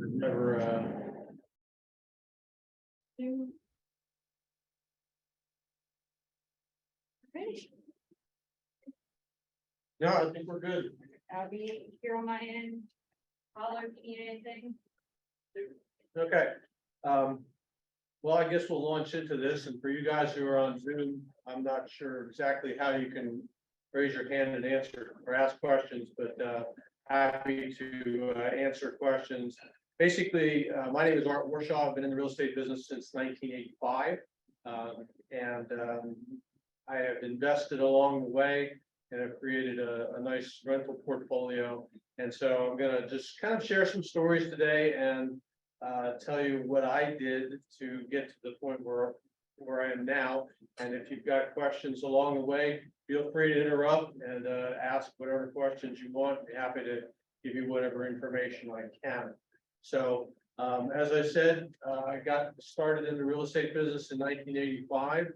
Never, Okay, no, I think we're good. I'll be here on my end. Holler if you need anything. Okay. Well, I guess we'll launch into this, and for you guys who are on Zoom, I'm not sure exactly how you can raise your hand and answer or ask questions, but happy to answer questions. Basically, my name is Warshaw. I've been in the real estate business since 1985, and I have invested along the way and have created a nice rental portfolio. And so I'm going to just kind of share some stories today and tell you what I did to get to the point where I am now. And if you've got questions along the way, feel free to interrupt and ask whatever questions you want. I'd be happy to give you whatever information I can. So as I said, I got started in the real estate business in 1985.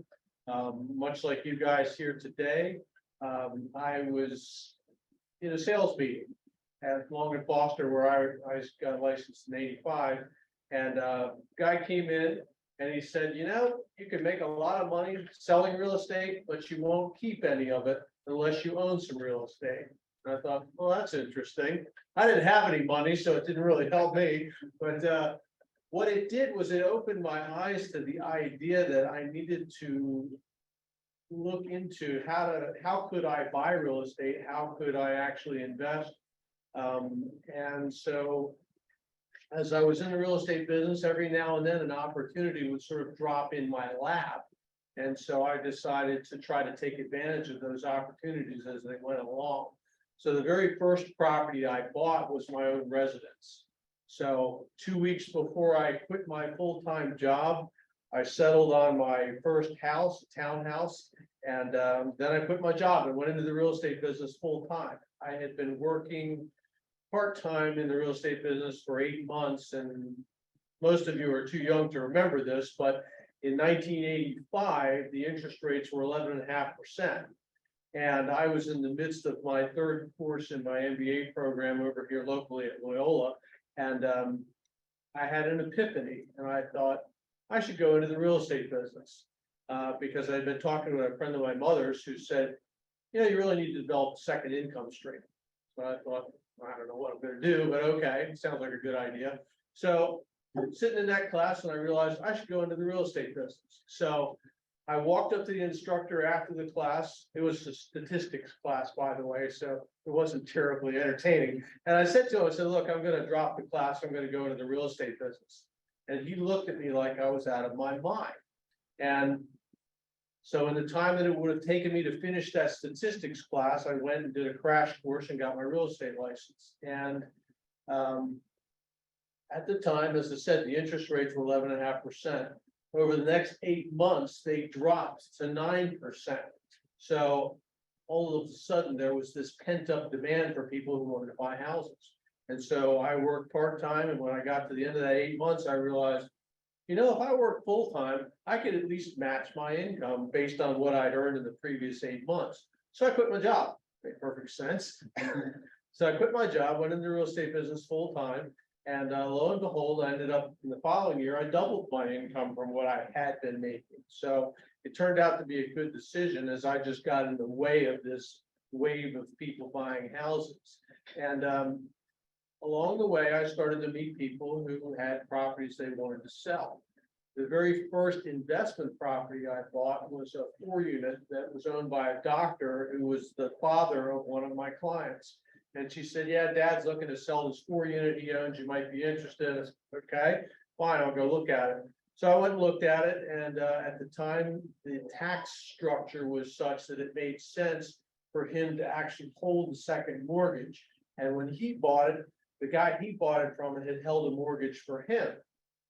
Much like you guys here today, I was in a sales meeting at Long and Foster, where I got licensed in '85, and a guy came in and he said, you know, you can make a lot of money selling real estate, but you won't keep any of it unless you own some real estate. And I thought, well, that's interesting. I didn't have any money, so it didn't really help me. But what it did was it opened my eyes to the idea that I needed to look into how could I buy real estate? How could I actually invest? And so as I was in the real estate business, every now and then an opportunity would sort of drop in my lap. And so I decided to try to take advantage of those opportunities as they went along. So the very first property I bought was my own residence. So 2 weeks before I quit my full-time job, I settled on my first house, a townhouse, and then I quit my job and went into the real estate business full-time. I had been working part-time in the real estate business for 8 months, and most of you are too young to remember this, but in 1985, the interest rates were 11.5%. And I was in the midst of my third course in my MBA program over here locally at Loyola, and I had an epiphany, and I thought I should go into the real estate business because I'd been talking to a friend of my mother's who said, you know, you really need to develop a second income stream. So I thought, I don't know what I'm going to do, but okay, sounds like a good idea. So sitting in that class, and I realized I should go into the real estate business. So I walked up to the instructor after the class. It was a statistics class, by the way, so it wasn't terribly entertaining. And I said to him, I said, look, I'm going to drop the class. I'm going to go into the real estate business. And he looked at me like I was out of my mind. And so in the time that it would have taken me to finish that statistics class, I went and did a crash course and got my real estate license. And at the time, as I said, the interest rates were 11.5%. Over the next 8 months, they dropped to 9%. So all of a sudden, there was this pent-up demand for people who wanted to buy houses. And so I worked part-time, and when I got to the end of that 8 months, I realized, you know, if I work full-time, I could at least match my income based on what I'd earned in the previous 8 months. So I quit my job. Made perfect sense. So I quit my job, went into the real estate business full-time, and lo and behold, I ended up in the following year, I doubled my income from what I had been making. So it turned out to be a good decision, as I just got in the way of this wave of people buying houses. And along the way, I started to meet people who had properties they wanted to sell. The very first investment property I bought was a 4-unit that was owned by a doctor who was the father of one of my clients. And she said, yeah, Dad's looking to sell this 4-unit he owns. You might be interested. I said, okay, fine, I'll go look at it. So I went and looked at it. And at the time, the tax structure was such that it made sense for him to actually hold the second mortgage. And when he bought it, the guy he bought it from had held a mortgage for him.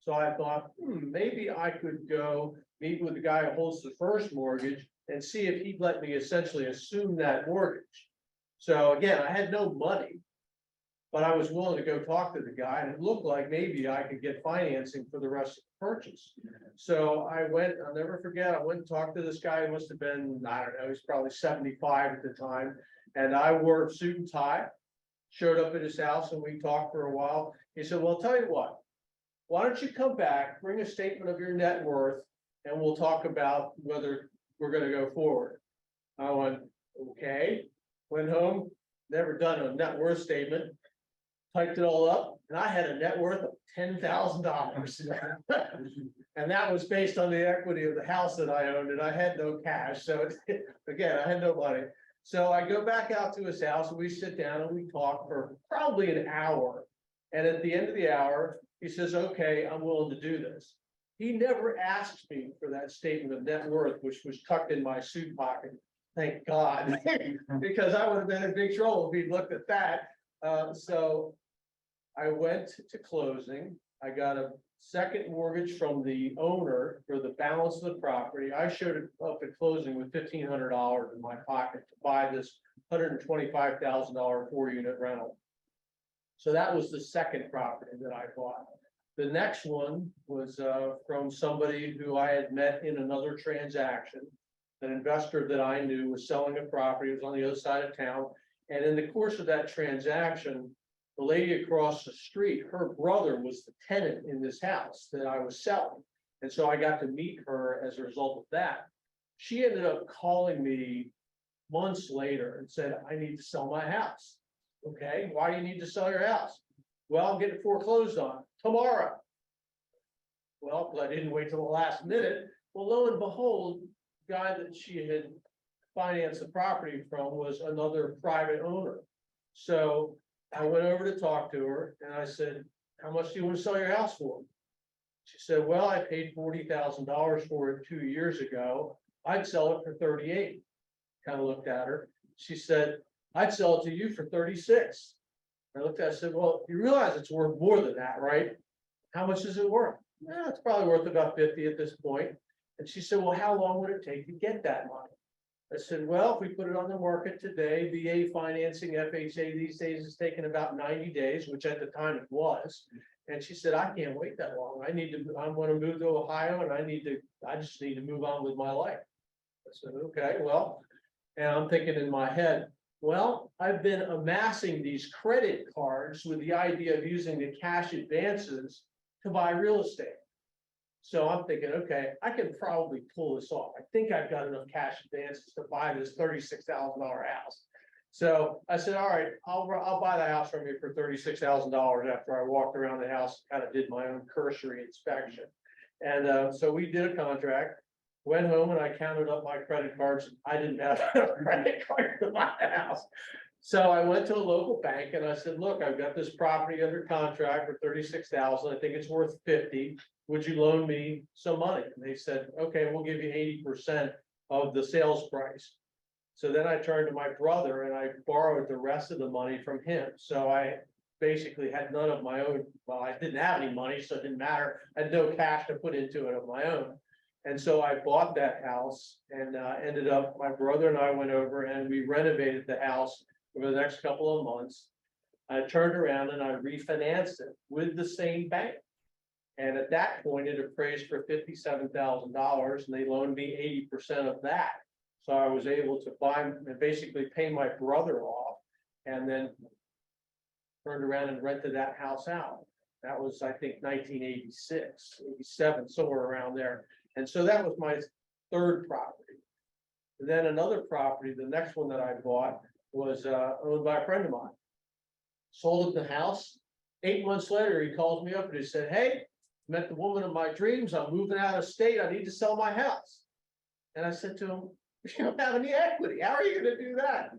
So I thought, maybe I could go meet with the guy who holds the first mortgage and see if he'd let me essentially assume that mortgage. So again, I had no money, but I was willing to go talk to the guy, and it looked like maybe I could get financing for the rest of the purchase. So I went, I'll never forget, I went and talked to this guy who must have been, I don't know, he's probably 75 at the time. And I wore a suit and tie. showed up at his house and we talked for a while. He said, well, I'll tell you what, why don't you come back, bring a statement of your net worth, and we'll talk about whether we're gonna go forward. I went, okay, went home, never done a net worth statement, typed it all up, and I had a net worth of $10,000. And that was based on the equity of the house that I owned, and I had no cash, so again, I had no money. So I go back out to his house, and we sit down and we talk for probably an hour. And at the end of the hour, he says, okay, I'm willing to do this. He never asked me for that statement of net worth, which was tucked in my suit pocket. Thank God, because I would have been in big trouble if he'd looked at that. So I went to closing. I got a second mortgage from the owner for the balance of the property. I showed up at closing with $1,500 in my pocket to buy this $125,000 4-unit rental. So that was the second property that I bought. The next one was from somebody who I had met in another transaction. An investor that I knew was selling a property, it was on the other side of town. And in the course of that transaction, the lady across the street, her brother was the tenant in this house that I was selling. And so I got to meet her as a result of that. She ended up calling me months later and said, I need to sell my house. Okay, why do you need to sell your house? Well, I'm getting foreclosed on tomorrow. Well, I didn't wait till the last minute. Well, lo and behold, the guy that she had financed the property from was another private owner. So I went over to talk to her and I said, how much do you want to sell your house for? She said, well, I paid $40,000 for it 2 years ago. I'd sell it for 38. Kind of looked at her. She said, I'd sell it to you for 36. I looked at it, I said, well, you realize it's worth more than that, right? How much is it worth? Yeah, it's probably worth about 50 at this point. And she said, well, how long would it take to get that money? I said, well, if we put it on the market today, VA financing, FHA these days is taking about 90 days, which at the time it was. And she said, I can't wait that long. I'm going to move to Ohio and I just need to move on with my life. I said, okay, well, and I'm thinking in my head, well, I've been amassing these credit cards with the idea of using the cash advances to buy real estate. So I'm thinking, okay, I can probably pull this off. I think I've got enough cash advances to buy this $36,000 house. So I said, all right, I'll buy the house from you for $36,000 after I walked around the house, kind of did my own cursory inspection. And so we did a contract, went home and I counted up my credit cards. I didn't have enough credit card to buy the house. So I went to a local bank and I said, look, I've got this property under contract for $36,000. I think it's worth 50. Would you loan me some money? And they said, okay, we'll give you 80% of the sales price. So then I turned to my brother and I borrowed the rest of the money from him. So I basically had none of my own. Well, I didn't have any money, so it didn't matter. I had no cash to put into it of my own. And so I bought that house and ended up, my brother and I went over and we renovated the house over the next couple of months. I turned around and I refinanced it with the same bank. And at that point, it appraised for $57,000 and they loaned me 80% of that. So I was able to buy and basically pay my brother off and then turned around and rented that house out. That was, I think, 1986, 87, somewhere around there. And so that was my third property. And then another property, the next one that I bought was owned by a friend of mine. Sold him the house. 8 months later, he calls me up and he said, hey, met the woman of my dreams. I'm moving out of state. I need to sell my house. And I said to him, you don't have any equity. How are you going to do that?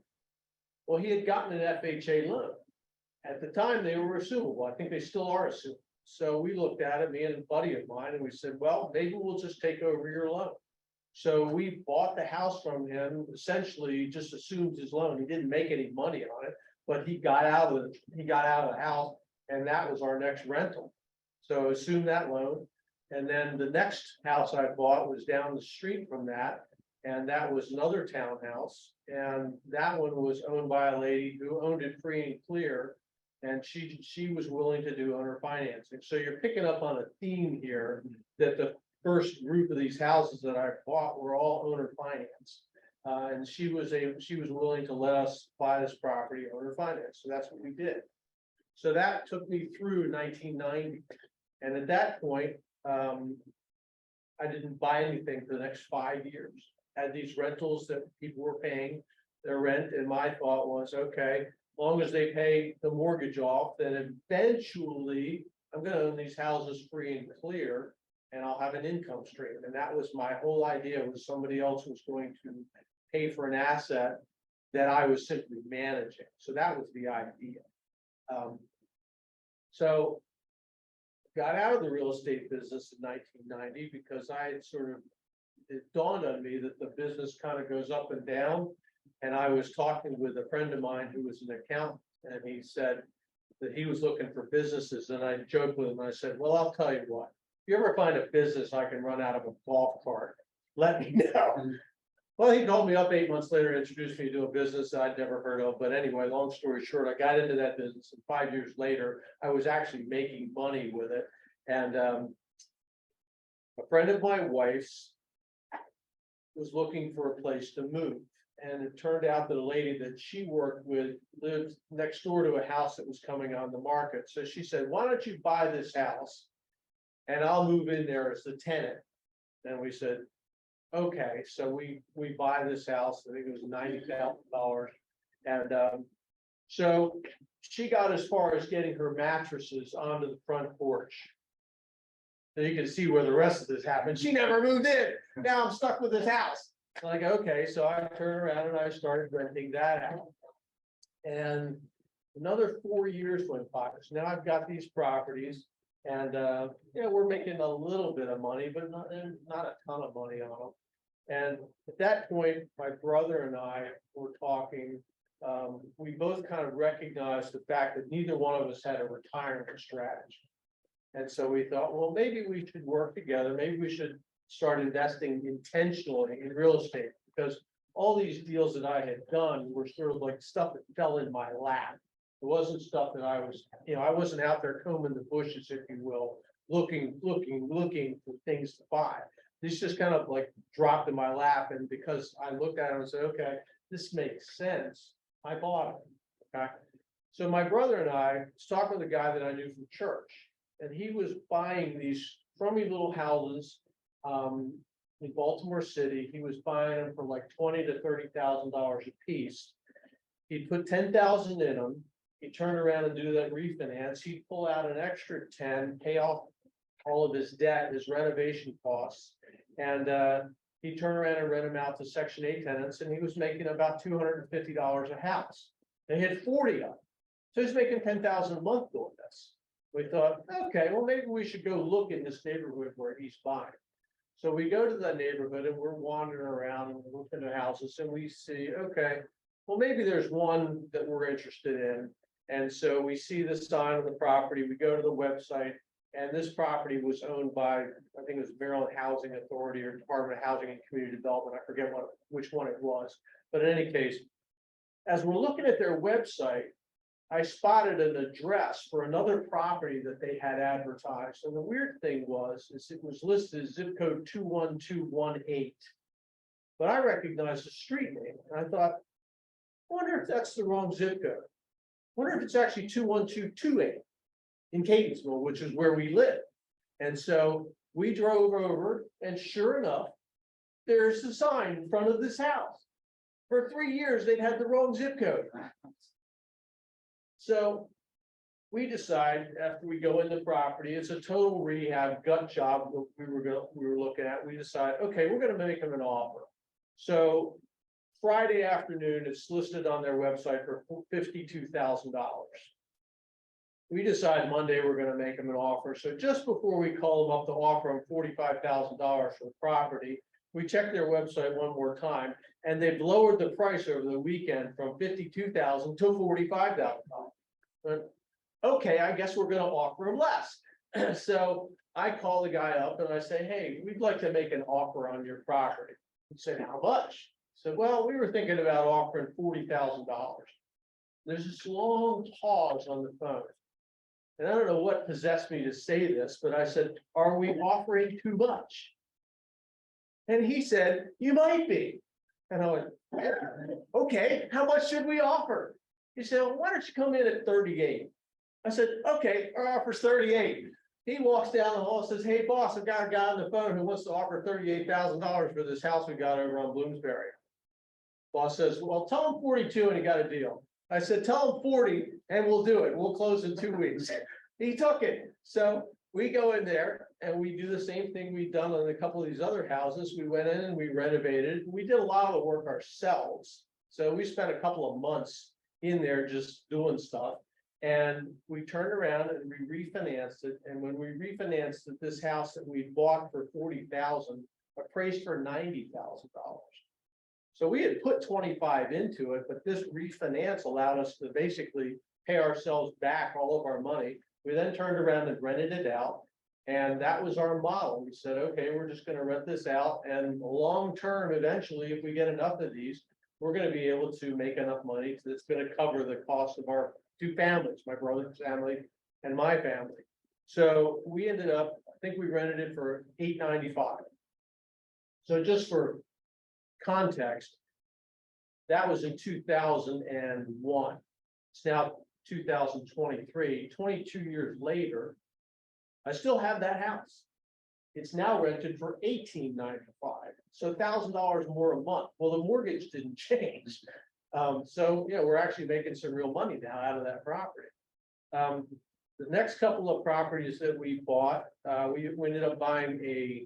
Well, he had gotten an FHA loan. At the time, they were assumable. I think they still are assumable. So we looked at it, me and a buddy of mine, and we said, well, maybe we'll just take over your loan. So we bought the house from him, essentially just assumed his loan. He didn't make any money on it, but he got out of the house, and that was our next rental. So assumed that loan. And then the next house I bought was down the street from that. And that was another townhouse. And that one was owned by a lady who owned it free and clear. And she was willing to do owner financing. So you're picking up on a theme here that the first group of these houses that I bought were all owner financed. And she was willing to let us buy this property owner finance, so that's what we did. So that took me through 1990, and at that point, I didn't buy anything for the next 5 years. Had these rentals that people were paying their rent, and my thought was, okay, as long as they pay the mortgage off, then eventually I'm gonna own these houses free and clear, and I'll have an income stream. And that was my whole idea, was somebody else was going to pay for an asset that I was simply managing. So that was the idea. So got out of the real estate business in 1990 because I had it dawned on me that the business kind of goes up and down. And I was talking with a friend of mine who was an accountant, and he said that he was looking for businesses. And I joked with him, I said, well, I'll tell you what, if you ever find a business I can run out of a golf cart, let me know. Well, he called me up 8 months later, introduced me to a business I'd never heard of. But anyway, long story short, I got into that business, and 5 years later, I was actually making money with it. And a friend of my wife's was looking for a place to move. And it turned out that a lady that she worked with lived next door to a house that was coming on the market. So she said, why don't you buy this house and I'll move in there as the tenant? And we said, okay. So we buy this house. I think it was $90,000. And so she got as far as getting her mattresses onto the front porch. So you can see where the rest of this happened. She never moved in. Now I'm stuck with this house. Like, okay, so I turned around and I started renting that out. And another 4 years went by. So now I've got these properties, and we're making a little bit of money, but not a ton of money on them. And at that point, my brother and I were talking. We both kind of recognized the fact that neither one of us had a retirement strategy. And so we thought, well, maybe we should work together. Maybe we should start investing intentionally in real estate, because all these deals that I had done were sort of like stuff that fell in my lap. It wasn't stuff that I wasn't out there combing the bushes, if you will, looking for things to buy. This just kind of like dropped in my lap. And because I looked at it and said, okay, this makes sense, I bought it. Okay. So my brother and I was talking to the guy that I knew from church. And he was buying these crummy little houses in Baltimore City. He was buying them for like $20,000 to $30,000 a piece. He'd put 10,000 in them. He'd turn around and do that refinance. He'd pull out an extra 10, pay off all of his debt, his renovation costs, and he'd turn around and rent them out to Section 8 tenants. And he was making about $250 a house. They had 40 of them, so he's making $10,000 a month doing this. We thought, okay, well, maybe we should go look in this neighborhood where he's buying. So we go to that neighborhood and we're wandering around and we're looking at houses, and we see, okay, well, maybe there's one that we're interested in. And so we see the sign of the property, we go to the website, and this property was owned by, I think it was Maryland Housing Authority or Department of Housing and Community Development. I forget which one it was. But in any case, as we're looking at their website, I spotted an address for another property that they had advertised. And the weird thing is it was listed as zip code 21218. But I recognized the street name, and I thought, I wonder if that's the wrong zip code. I wonder if it's actually 21228 in Catonsville, which is where we live. And so we drove over, and sure enough, there's the sign in front of this house. For 3 years, they'd had the wrong zip code. So we decide, after we go into property, it's a total rehab gut job we were looking at. We decide, okay, we're going to make them an offer. So Friday afternoon, it's listed on their website for $52,000. We decide Monday we're going to make them an offer. So just before we call them up to offer them $45,000 for the property, we check their website one more time, and they've lowered the price over the weekend from $52,000 to $45,000. Okay, I guess we're going to offer them less. So I call the guy up and I say, hey, we'd like to make an offer on your property. He said, how much? I said, well, we were thinking about offering $40,000. There's this long pause on the phone. And I don't know what possessed me to say this, but I said, are we offering too much? And he said, you might be. And I went, "Yeah, okay, how much should we offer?" He said, "Well, why don't you come in at 38?" I said, "Okay, our offer's 38. He walks down the hall and says, "Hey, boss, I've got a guy on the phone who wants to offer $38,000 for this house we got over on Bloomsbury." Boss says, "Well, tell him 42 and he got a deal." I said, "Tell him 40 and we'll do it. We'll close in 2 weeks." He took it. So we go in there and we do the same thing we've done on a couple of these other houses. We went in and we renovated. We did a lot of the work ourselves. So we spent a couple of months in there just doing stuff. And we turned around and we refinanced it. And when we refinanced it, this house that we bought for 40,000 appraised for $90,000. So we had put 25 into it, but this refinance allowed us to basically pay ourselves back all of our money. We then turned around and rented it out. And that was our model. We said, okay, we're just going to rent this out. And long term, eventually, if we get enough of these, we're going to be able to make enough money that's going to cover the cost of our two families, my brother's family and my family. So we ended up, I think we rented it for $895. So just for context, that was in 2001. It's now 2023, 22 years later. I still have that house. It's now rented for $1,895, so $1,000 more a month. Well, the mortgage didn't change. So, we're actually making some real money now out of that property. The next couple of properties that we bought, we ended up buying a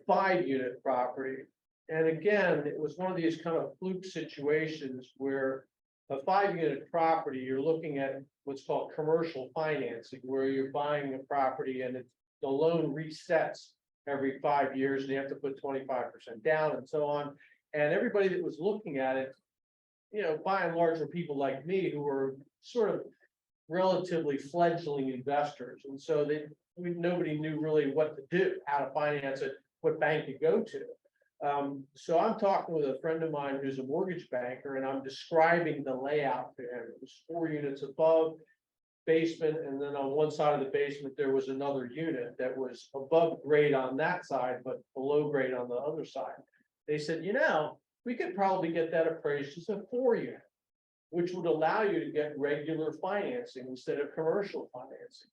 5-unit property. And again, it was one of these kind of fluke situations where a 5-unit property, you're looking at what's called commercial financing, where you're buying a property and the loan resets every 5 years and you have to put 25% down and so on. And everybody that was looking at it, by and large, were people like me who were sort of relatively fledgling investors. And so nobody knew really what to do, how to finance it, what bank to go to. So I'm talking with a friend of mine who's a mortgage banker, and I'm describing the layout to him. It was 4 units above, basement, and then on one side of the basement there was another unit that was above grade on that side, but below grade on the other side. They said, we could probably get that appraised as a 4-unit, which would allow you to get regular financing instead of commercial financing.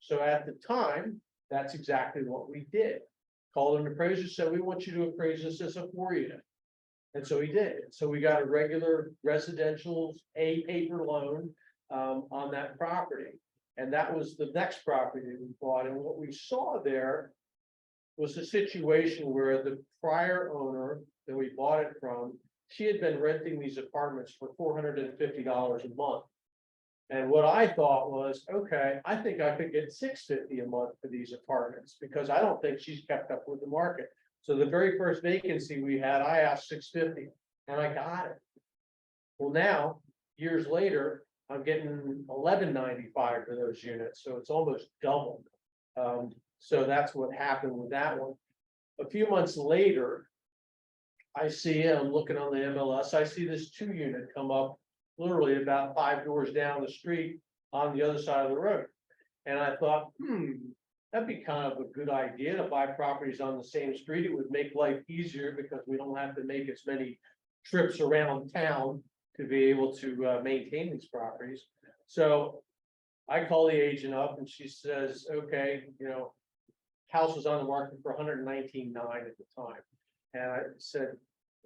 So at the time, that's exactly what we did. Called an appraiser, said, "We want you to appraise this as a 4-unit." And so he did. So we got a regular residential paper loan on that property. And that was the next property that we bought. And what we saw there was a situation where the prior owner that we bought it from, she had been renting these apartments for $450 a month. And what I thought was, okay, I think I could get $650 a month for these apartments because I don't think she's kept up with the market. So the very first vacancy we had, I asked $650 and I got it. Well, now, years later, I'm getting $1195 for those units. So it's almost doubled. So that's what happened with that one. A few months later, I see, I'm looking on the MLS, I see this 2-unit come up literally about 5 doors down the street on the other side of the road. And I thought, that'd be kind of a good idea to buy properties on the same street. It would make life easier because we don't have to make as many trips around town to be able to maintain these properties. So I call the agent up and she says, okay, house was on the market for $119,900 at the time. And I said,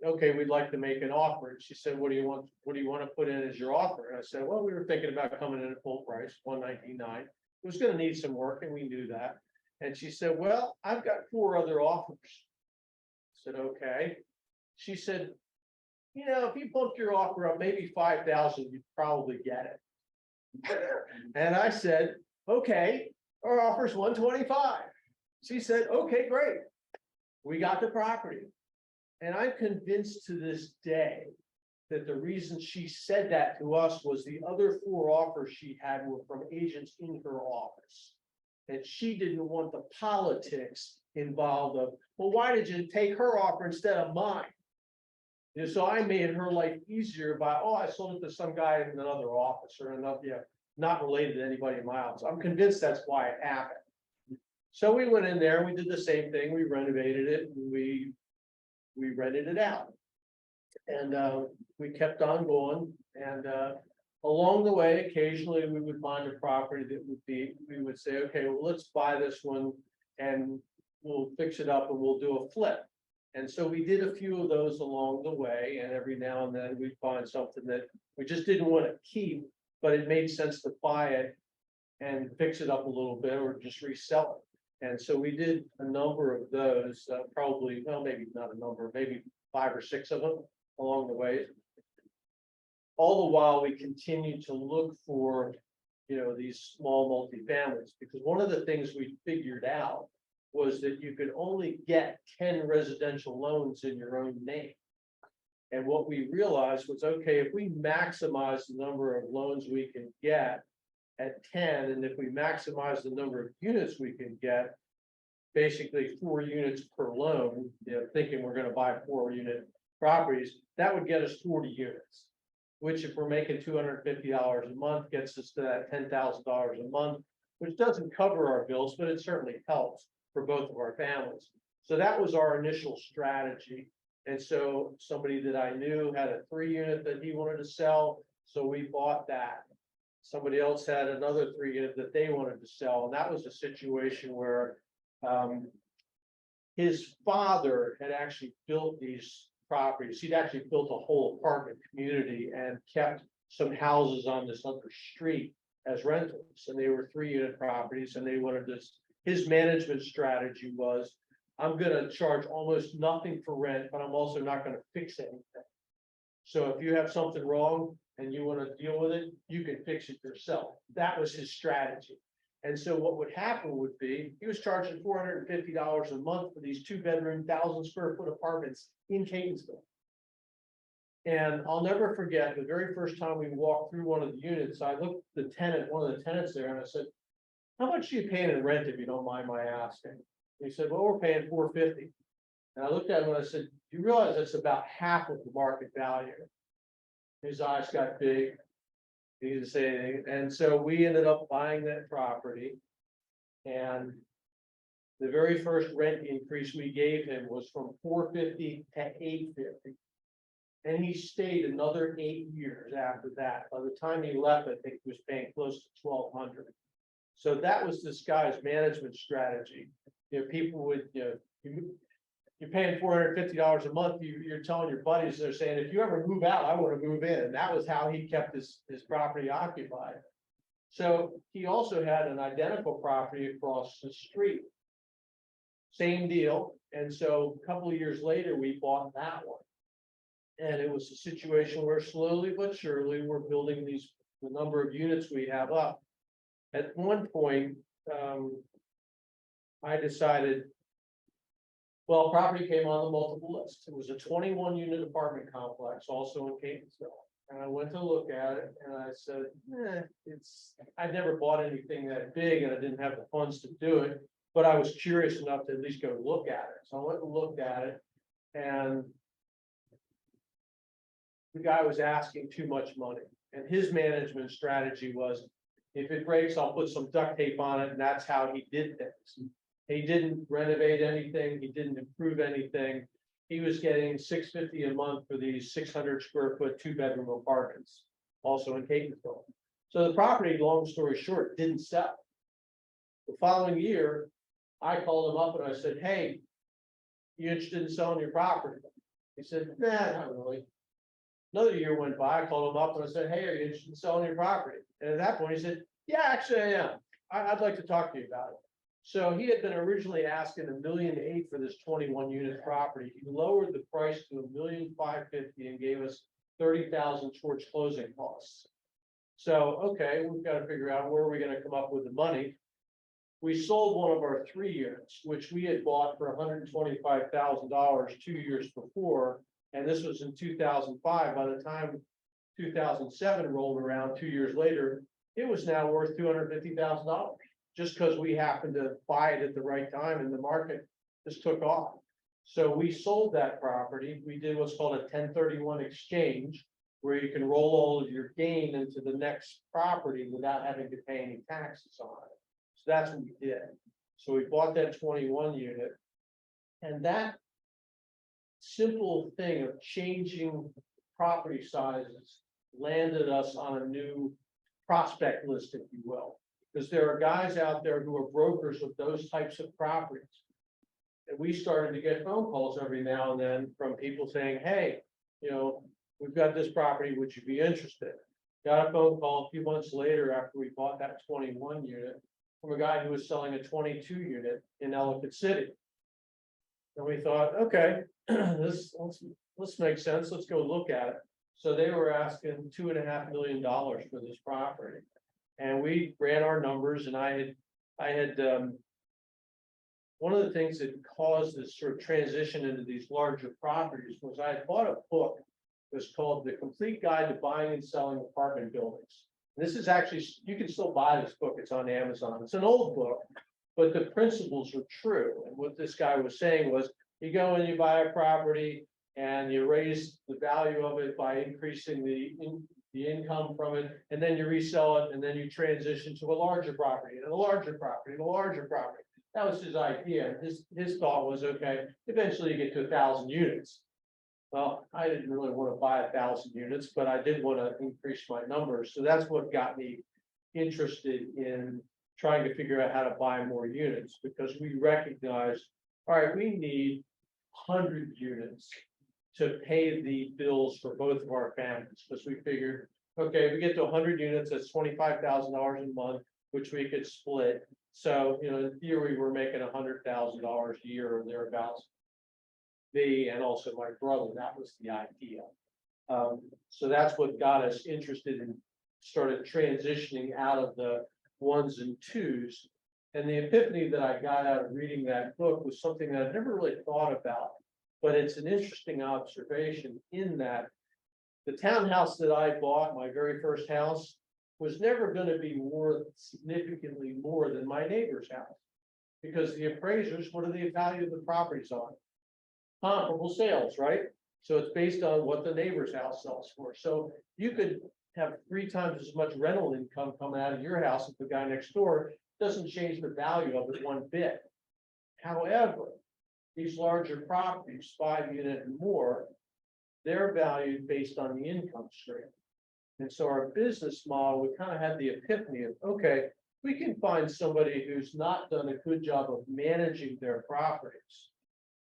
okay, we'd like to make an offer. And she said, what do you want to put in as your offer? And I said, well, we were thinking about coming in at full price, $119,900. It was going to need some work, and we knew that. And she said, well, I've got 4 other offers. I said, okay. She said, if you bump your offer up maybe $5,000, you'd probably get it. And I said, okay, our offer's $125,000. She said, okay, great. We got the property. And I'm convinced to this day that the reason she said that to us was the other 4 offers she had were from agents in her office. And she didn't want the politics involved of, well, why did you take her offer instead of mine? So I made her life easier by, I sold it to some guy in another office or another, not related to anybody in my office. I'm convinced that's why it happened. So we went in there, we did the same thing. We renovated it, and we rented it out. And we kept on going, and along the way, occasionally we would find a property that we would say, okay, well, let's buy this one and we'll fix it up and we'll do a flip. And so we did a few of those along the way, and every now and then we'd find something that we just didn't want to keep, but it made sense to buy it and fix it up a little bit or just resell it. And so we did a number of those, probably, well, maybe not a number, maybe 5 or 6 of them along the way. All the while, we continue to look for, these small multifamilies, because one of the things we figured out was that you could only get 10 residential loans in your own name. And what we realized was, okay, if we maximize the number of loans we can get at 10, and if we maximize the number of units we can get, basically 4 units per loan, thinking we're gonna buy 4-unit properties, that would get us 40 units. Which, if we're making $250 a month, gets us to that $10,000 a month, which doesn't cover our bills, but it certainly helps for both of our families. So that was our initial strategy. And so somebody that I knew had a 3-unit that he wanted to sell, so we bought that. Somebody else had another 3-unit that they wanted to sell, and that was a situation where his father had actually built these properties. He'd actually built a whole apartment community and kept some houses on this other street as rentals, and they were 3-unit properties, and they wanted this. His management strategy was, I'm gonna charge almost nothing for rent, but I'm also not gonna fix anything. So if you have something wrong and you wanna deal with it, you can fix it yourself. That was his strategy. And so what would happen would be, he was charging $450 a month for these 2-bedroom, 1,000-square-foot apartments in Catonsville. And I'll never forget, the very first time we walked through one of the units, I looked at the tenant, one of the tenants there, and I said, how much are you paying in rent, if you don't mind my asking? And he said, well, we're paying $450. And I looked at him and I said, you realize that's about half of the market value? His eyes got big. He didn't say anything. And so we ended up buying that property. And the very first rent increase we gave him was from $450 to $850. And he stayed another 8 years after that. By the time he left, I think he was paying close to $1,200. So that was this guy's management strategy. People would, you're paying $450 a month, you're telling your buddies, they're saying, if you ever move out, I want to move in. And that was how he kept his property occupied. So he also had an identical property across the street. Same deal. And so a couple of years later, we bought that one. And it was a situation where slowly but surely we're building the number of units we have up. At one point, I decided, well, property came on the multiple list. It was a 21-unit apartment complex, also in Catonsville. And I went to look at it and I said, I'd never bought anything that big and I didn't have the funds to do it, but I was curious enough to at least go look at it. So I went and looked at it, and the guy was asking too much money. And his management strategy was, if it breaks, I'll put some duct tape on it, and that's how he did things. He didn't renovate anything, he didn't improve anything. He was getting $650 a month for these 600-square-foot 2-bedroom apartments, also in Catonsville. So the property, long story short, didn't sell. The following year, I called him up and I said, hey, you interested in selling your property? He said, nah, not really. Another year went by, I called him up and I said, hey, are you interested in selling your property? And at that point, he said, yeah, actually I am. I'd like to talk to you about it. So he had been originally asking $1.8 million for this 21-unit property. He lowered the price to $1.55 million and gave us $30,000 towards closing costs. So, okay, we've got to figure out where we're going to come up with the money. We sold one of our 3 units, which we had bought for $125,000 2 years before. And this was in 2005. By the time 2007 rolled around 2 years later, it was now worth $250,000, just because we happened to buy it at the right time and the market just took off. So we sold that property. We did what's called a 1031 exchange, where you can roll all of your gain into the next property without having to pay any taxes on it. So that's what we did. So we bought that 21 unit, and that simple thing of changing property sizes landed us on a new prospect list, if you will. Because there are guys out there who are brokers of those types of properties. And we started to get phone calls every now and then from people saying, hey, we've got this property, would you be interested? Got a phone call a few months later after we bought that 21 unit from a guy who was selling a 22 unit in Ellicott City. And we thought, okay, this makes sense. Let's go look at it. So they were asking $2.5 million for this property. And we ran our numbers, and I had one of the things that caused this sort of transition into these larger properties was I had bought a book that was called The Complete Guide to Buying and Selling Apartment Buildings. And this is actually, you can still buy this book. It's on Amazon. It's an old book, but the principles are true. And what this guy was saying was, you go and you buy a property and you raise the value of it by increasing the income from it, and then you resell it, and then you transition to a larger property and a larger property and a larger property. That was his idea. His thought was, okay, eventually you get to 1,000 units. Well, I didn't really want to buy 1,000 units, but I did want to increase my numbers. So that's what got me interested in trying to figure out how to buy more units, because we recognized, all right, we need 100 units to pay the bills for both of our families, because we figured, okay, if we get to 100 units, that's $25,000 a month, which we could split. So, in theory, we're making $100,000 a year or thereabouts. Me and also my brother, that was the idea. So that's what got us interested in started transitioning out of the ones and twos. And the epiphany that I got out of reading that book was something that I never really thought about, but it's an interesting observation in that the townhouse that I bought, my very first house, was never going to be worth significantly more than my neighbor's house, because the appraisers, what do they value the properties on? Comparable sales, right? So it's based on what the neighbor's house sells for. So you could have 3 times as much rental income coming out of your house if the guy next door doesn't change the value of it one bit. However, these larger properties, 5 unit and more, they're valued based on the income stream. And so our business model, we kind of had the epiphany of, okay, we can find somebody who's not done a good job of managing their properties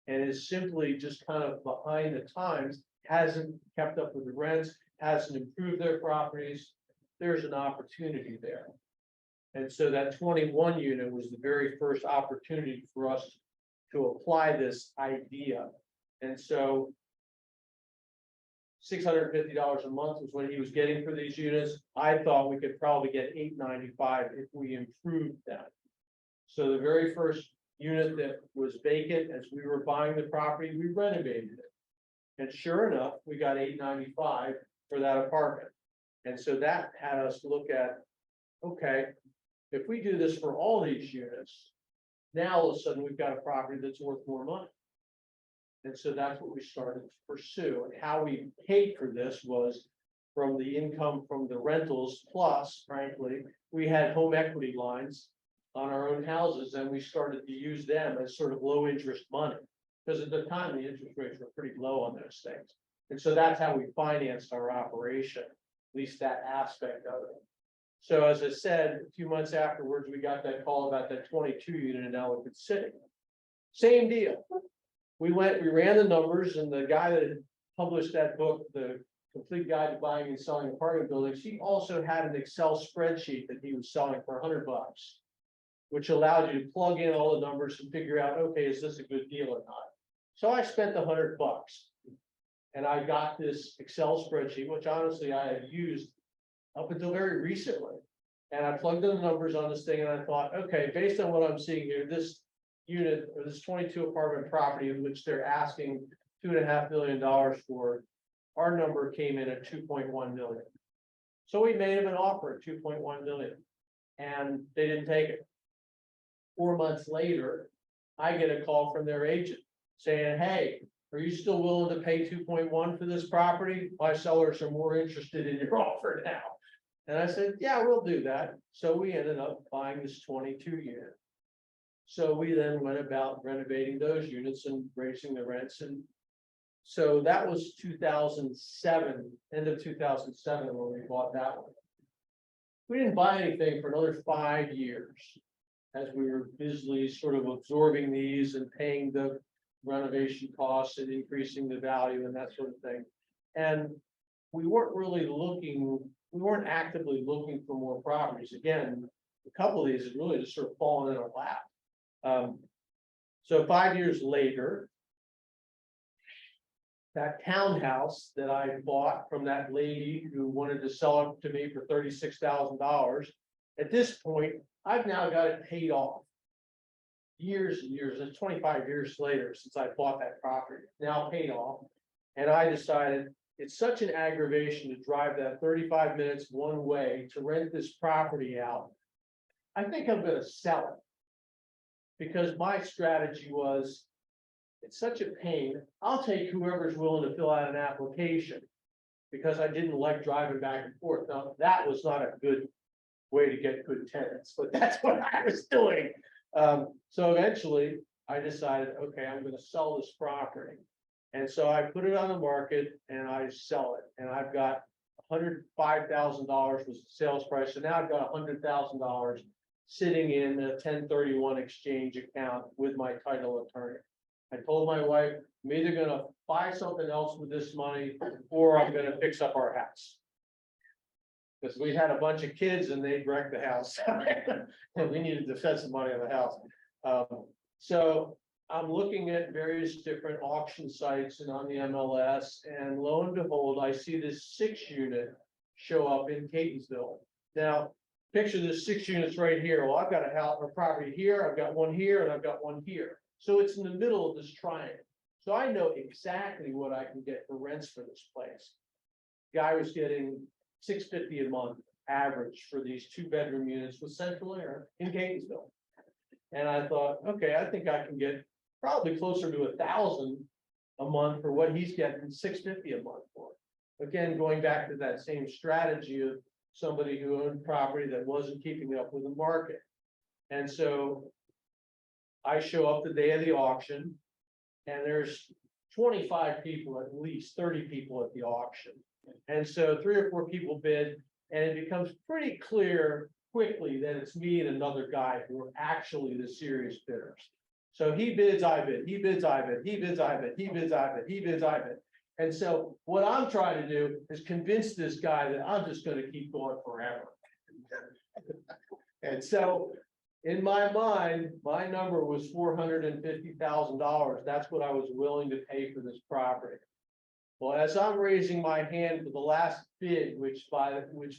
and is simply just kind of behind the times, hasn't kept up with the rents, hasn't improved their properties. There's an opportunity there. And so that 21 unit was the very first opportunity for us to apply this idea. And so $650 a month was what he was getting for these units. I thought we could probably get $895 if we improved them. So the very first unit that was vacant, as we were buying the property, we renovated it. And sure enough, we got $895 for that apartment. And so that had us look at, okay, if we do this for all these units, now all of a sudden we've got a property that's worth more money. And so that's what we started to pursue. And how we paid for this was from the income from the rentals, plus, frankly, we had home equity lines on our own houses, and we started to use them as sort of low interest money. Because at the time, the interest rates were pretty low on those things. And so that's how we financed our operation, at least that aspect of it. So as I said, a few months afterwards, we got that call about that 22 unit in Ellicott City. Same deal. We ran the numbers, and the guy that had published that book, The Complete Guide to Buying and Selling Apartment Buildings, he also had an Excel spreadsheet that he was selling for $100, which allowed you to plug in all the numbers and figure out, okay, is this a good deal or not? So I spent the $100, and I got this Excel spreadsheet, which honestly I had used up until very recently. And I plugged in the numbers on this thing, and I thought, okay, based on what I'm seeing here, this unit or this 22 apartment property, in which they're asking $2.5 million for, our number came in at 2.1 million. So we made them an offer at 2.1 million, and they didn't take it. 4 months later, I get a call from their agent saying, hey, are you still willing to pay 2.1 for this property? My sellers are more interested in your offer now. And I said, yeah, we'll do that. So we ended up buying this 22 unit. So we then went about renovating those units and raising the rents. And So that was 2007, end of 2007 when we bought that one. We didn't buy anything for another 5 years as we were busily sort of absorbing these and paying the renovation costs and increasing the value and that sort of thing. And we weren't really looking, we weren't actively looking for more properties. Again, a couple of these is really just sort of falling in our lap. So 5 years later, that townhouse that I bought from that lady who wanted to sell it to me for $36,000. At this point, I've now got it paid off. Years and years, it's 25 years later since I bought that property, now paid off. And I decided it's such an aggravation to drive that 35 minutes one way to rent this property out. I think I'm gonna sell it. Because my strategy was, it's such a pain, I'll take whoever's willing to fill out an application. Because I didn't like driving back and forth. Now, that was not a good way to get good tenants, but that's what I was doing. So eventually I decided, okay, I'm gonna sell this property. And so I put it on the market and I sell it. And I've got $105,000 was the sales price. So now I've got $100,000 sitting in a 1031 exchange account with my title attorney. I told my wife, I'm either gonna buy something else with this money or I'm gonna fix up our house. Because we had a bunch of kids and they'd wreck the house. And we needed to spend some money on the house. So I'm looking at various different auction sites and on the MLS, and lo and behold, I see this 6-unit show up in Catonsville. Now, picture this 6 units right here. Well, I've got a house, a property here, I've got one here, and I've got one here. So it's in the middle of this triangle. So I know exactly what I can get for rents for this place. Guy was getting $650 a month average for these 2-bedroom units with central air in Catonsville. And I thought, okay, I think I can get probably closer to $1,000 a month for what he's getting $650 a month for. Again, going back to that same strategy of somebody who owned property that wasn't keeping up with the market. And so I show up the day of the auction and there's 25 people, at least 30 people at the auction. And so 3 or 4 people bid, and it becomes pretty clear quickly that it's me and another guy who are actually the serious bidders. So he bids, I bid, he bids, I bid, he bids, I bid, he bids, I bid, he bids, I bid. And so what I'm trying to do is convince this guy that I'm just going to keep going forever. And so in my mind, my number was $450,000. That's what I was willing to pay for this property. Well, as I'm raising my hand for the last bid, which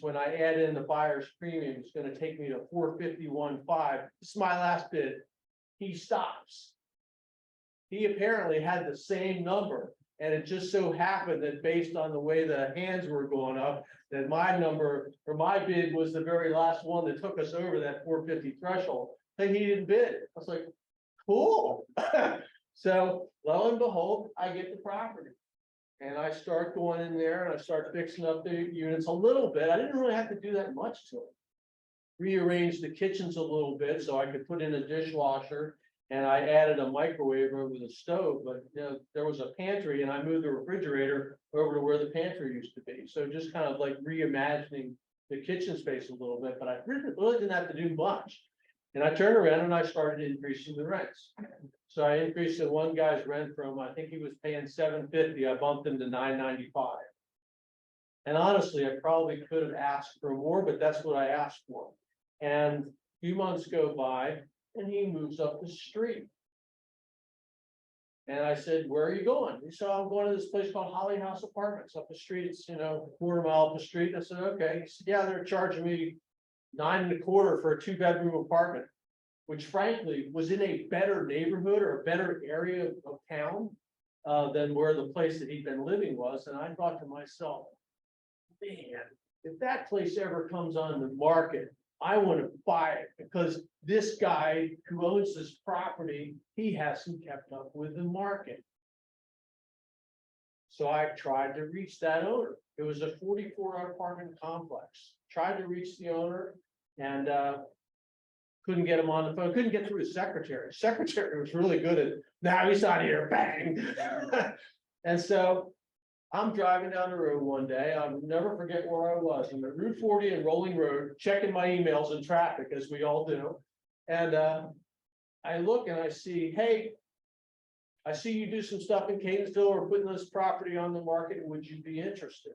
when I add in the buyer's premium, is going to take me to $451,500. This is my last bid. He stops. He apparently had the same number. And it just so happened that based on the way the hands were going up, that my number or my bid was the very last one that took us over that 450 threshold. And he didn't bid. I was like, cool. So lo and behold, I get the property. And I start going in there and I start fixing up the units a little bit. I didn't really have to do that much to it. Rearrange the kitchens a little bit so I could put in a dishwasher. And I added a microwave over the stove, but you know, there was a pantry and I moved the refrigerator over to where the pantry used to be. So just kind of like reimagining the kitchen space a little bit, but I really didn't have to do much. And I turned around and I started increasing the rents. So I increased the one guy's rent from, I think he was paying $750, I bumped him to $995. And honestly, I probably could have asked for more, but that's what I asked for. And a few months go by, and he moves up the street. And I said, where are you going? He said, I'm going to this place called Holly House Apartments up the street. It's, you know, a quarter mile up the street. I said, okay. He said, yeah, they're charging me $9.25 for a 2-bedroom apartment, which frankly was in a better neighborhood or a better area of town than where the place that he'd been living was. And I thought to myself, man, if that place ever comes on the market, I want to buy it because this guy who owns this property, he hasn't kept up with the market. So I tried to reach that owner. It was a 44 apartment complex. Tried to reach the owner and couldn't get him on the phone. Couldn't get through his secretary. Secretary was really good at, now he's not here, bang. And so I'm driving down the road one day, I'll never forget where I was, I'm at Route 40 and Rolling Road, checking my emails and traffic, as we all do. And I look and I see, hey, I see you do some stuff in Catonsville or putting this property on the market, would you be interested?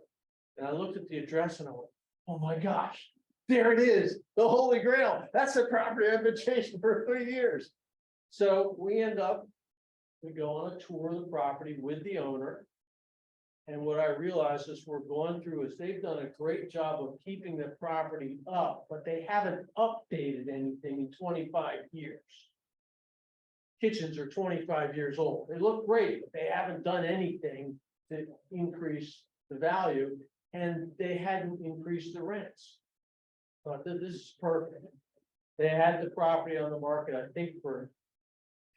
And I looked at the address and I went, oh my gosh, there it is, the Holy Grail, that's the property I've been chasing for 3 years. So we go on a tour of the property with the owner. And what I realized is we're going through is they've done a great job of keeping the property up, but they haven't updated anything in 25 years. Kitchens are 25 years old. They look great, but they haven't done anything to increase the value, and they hadn't increased the rents. But this is perfect. They had the property on the market, I think, for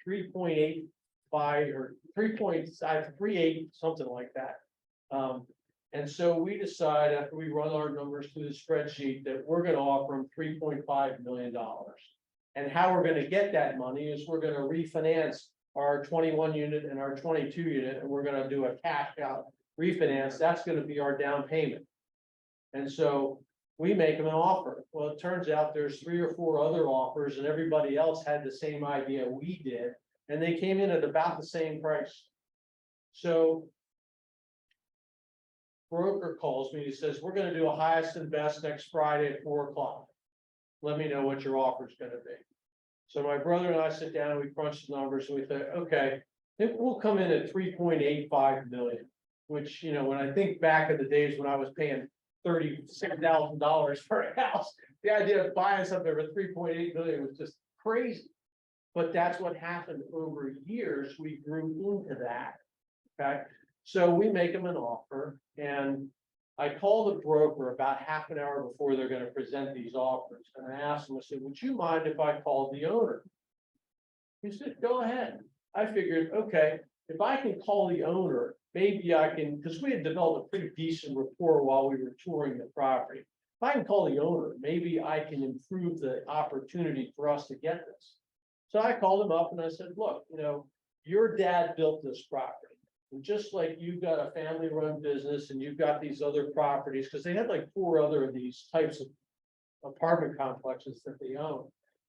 3.85 or 3.38, something like that. And so we decide after we run our numbers through the spreadsheet that we're going to offer them $3.5 million. And how we're going to get that money is we're going to refinance our 21 unit and our 22 unit, and we're going to do a cash out refinance. That's going to be our down payment. And so we make them an offer. Well, it turns out there's 3 or 4 other offers, and everybody else had the same idea we did, and they came in at about the same price. So broker calls me, he says, we're gonna do a highest and best next Friday at 4 o'clock. Let me know what your offer is gonna be. So my brother and I sit down and we crunch the numbers and we think, okay, it will come in at 3.85 million, which, you know, when I think back of the days when I was paying $36,000 for a house, the idea of buying something for 3.8 million was just crazy. But that's what happened over years. We grew into that. Okay. So we make them an offer, and I call the broker about half an hour before they're going to present these offers. And I asked him, I said, would you mind if I called the owner? He said, go ahead. I figured, okay, if I can call the owner, maybe I can, because we had developed a pretty decent rapport while we were touring the property. If I can call the owner, maybe I can improve the opportunity for us to get this. So I called him up and I said, look, you know, your dad built this property. And just like you've got a family run business and you've got these other properties, because they had like 4 other of these types of apartment complexes that they own.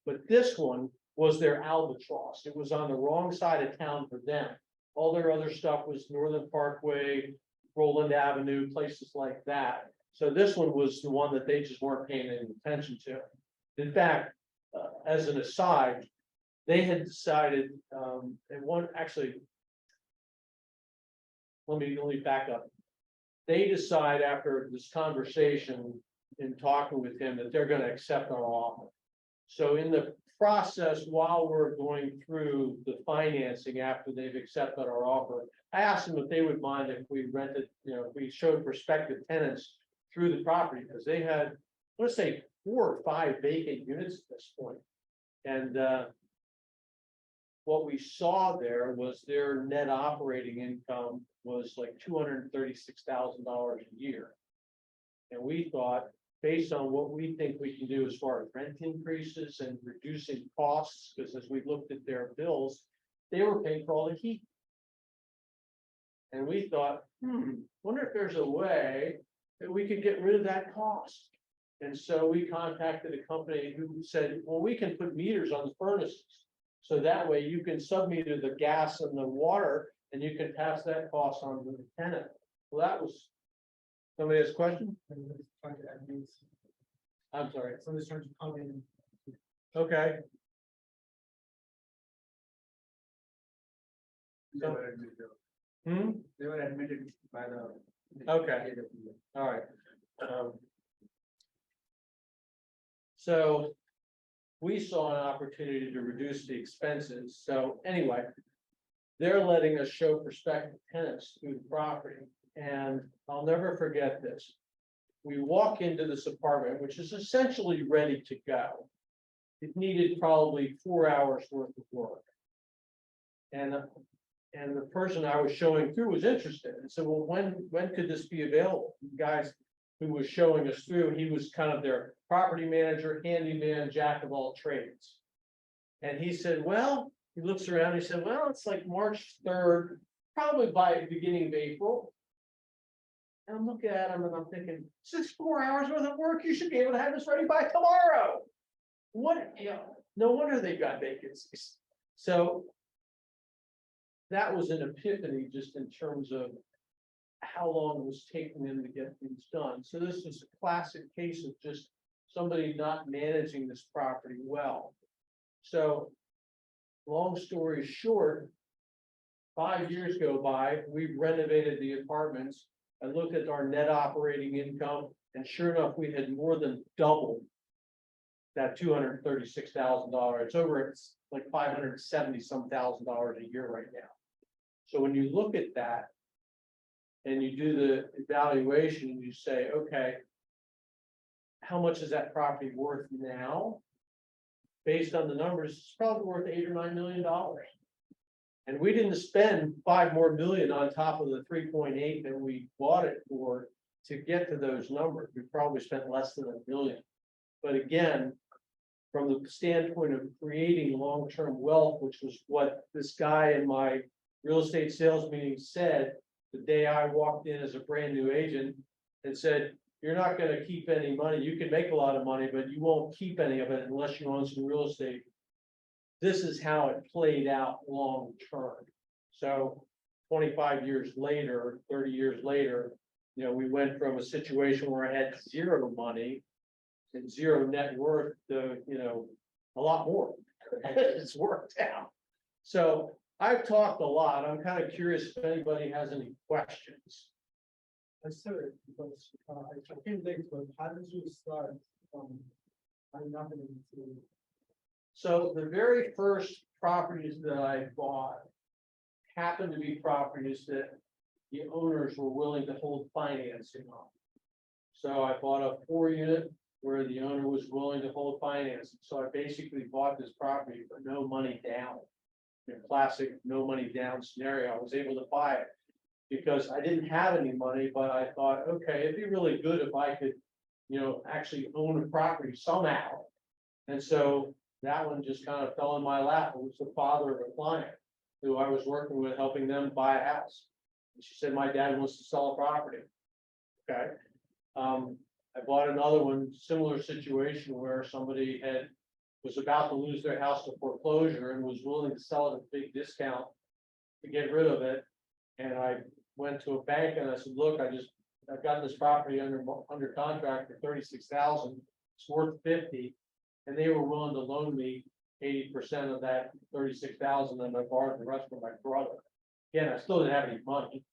But this one was their albatross. It was on the wrong side of town for them. All their other stuff was Northern Parkway, Roland Avenue, places like that. So this one was the one that they just weren't paying any attention to. In fact, as an aside, they had decided, and one actually, let me back up. They decide after this conversation in talking with him that they're going to accept our offer. So in the process, while we're going through the financing after they've accepted our offer, I asked them if they would mind if we rented, you know, if we showed prospective tenants through the property, because they had, let's say, 4 or 5 vacant units at this point. And what we saw there was their net operating income was like $236,000 a year. And we thought, based on what we think we can do as far as rent increases and reducing costs, because as we looked at their bills, they were paying for all the heat. And we thought, wonder if there's a way that we could get rid of that cost. And so we contacted a company who said, well, we can put meters on the furnaces. So that way you can submeter the gas and the water, and you can pass that cost on to the tenant. Well, that was, somebody has a question? I'm sorry. Somebody's trying to come in. Okay. They were admitted. Hmm? They were admitted by the. Okay. All right. So we saw an opportunity to reduce the expenses. So anyway, they're letting us show prospective tenants through the property. And I'll never forget this. We walk into this apartment, which is essentially ready to go. It needed probably 4 hours worth of work. And the person I was showing through was interested and said, well, when could this be available? The guys who was showing us through, he was kind of their property manager, handyman, jack of all trades. And he said, well, he looks around, he said, well, it's like March 3rd probably by the beginning of April. And I'm looking at him and I'm thinking, this is 4 hours worth of work. You should be able to have this ready by tomorrow. What, you know, no wonder they got vacancies. So that was an epiphany just in terms of how long it was taking them to get things done. So this is a classic case of just somebody not managing this property well. So long story short, 5 years go by, we renovated the apartments. I looked at our net operating income, and sure enough, we had more than doubled that $236,000. It's over, it's like 570 some thousand dollars a year right now. So when you look at that and you do the evaluation, and you say, okay, how much is that property worth now? Based on the numbers, it's probably worth $8 or $9 million. And we didn't spend 5 more million on top of the 3.8 that we bought it for to get to those numbers. We probably spent less than $1 million. But again, from the standpoint of creating long-term wealth, which was what this guy in my real estate sales meeting said the day I walked in as a brand new agent, and said, you're not going to keep any money. You can make a lot of money, but you won't keep any of it unless you own some real estate. This is how it played out long term. So 25 years later, 30 years later, you know, we went from a situation where I had zero money and zero net worth to, you know, a lot more. It's worked out. So I've talked a lot. I'm kind of curious if anybody has any questions. I said it because I came late, but how did you start from? I'm not gonna do. So the very first properties that I bought happened to be properties that the owners were willing to hold financing on. So I bought a 4-unit where the owner was willing to hold financing. So I basically bought this property for no money down. In a classic no money down scenario, I was able to buy it because I didn't have any money, but I thought, okay, it'd be really good if I could, you know, actually own a property somehow. And so that one just kind of fell in my lap. It was the father of a client who I was working with, helping them buy a house. And she said, my dad wants to sell a property. Okay. I bought another one, similar situation where somebody was about to lose their house to foreclosure and was willing to sell it at a big discount to get rid of it. And I went to a bank and I said, look, I've got this property under contract for 36,000. It's worth 50. And they were willing to loan me 80% of that 36,000, and I borrowed the rest from my brother. Again, I still didn't have any money.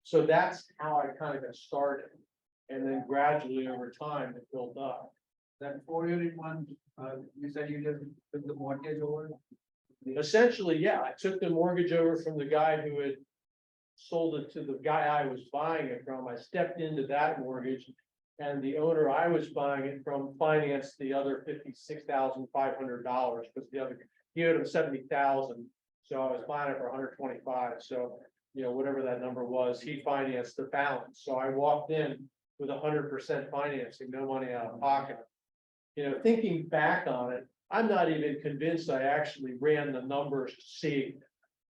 So that's how I kind of got started. And then gradually over time, it built up. That 4-unit one, you said you just took the mortgage over? Essentially, yeah, I took the mortgage over from the guy who had sold it to the guy I was buying it from. I stepped into that mortgage, and the owner I was buying it from financed the other $56,500 because the other, he owed him 70,000. So I was buying it for 125. So, you know, whatever that number was, he financed the balance. So I walked in with 100% financing, no money out of pocket. You know, thinking back on it, I'm not even convinced I actually ran the numbers to see,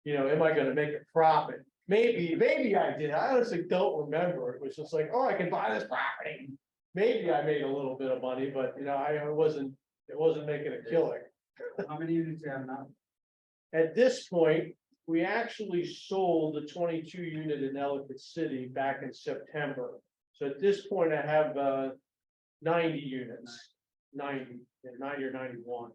you know, am I going to make a profit? Maybe I did. I honestly don't remember. It was just like, oh, I can buy this property. Maybe I made a little bit of money, but you know, it wasn't making a killing. How many units you have now? At this point, we actually sold the 22 unit in Ellicott City back in September. So at this point, I have 90 units, 90 or 91.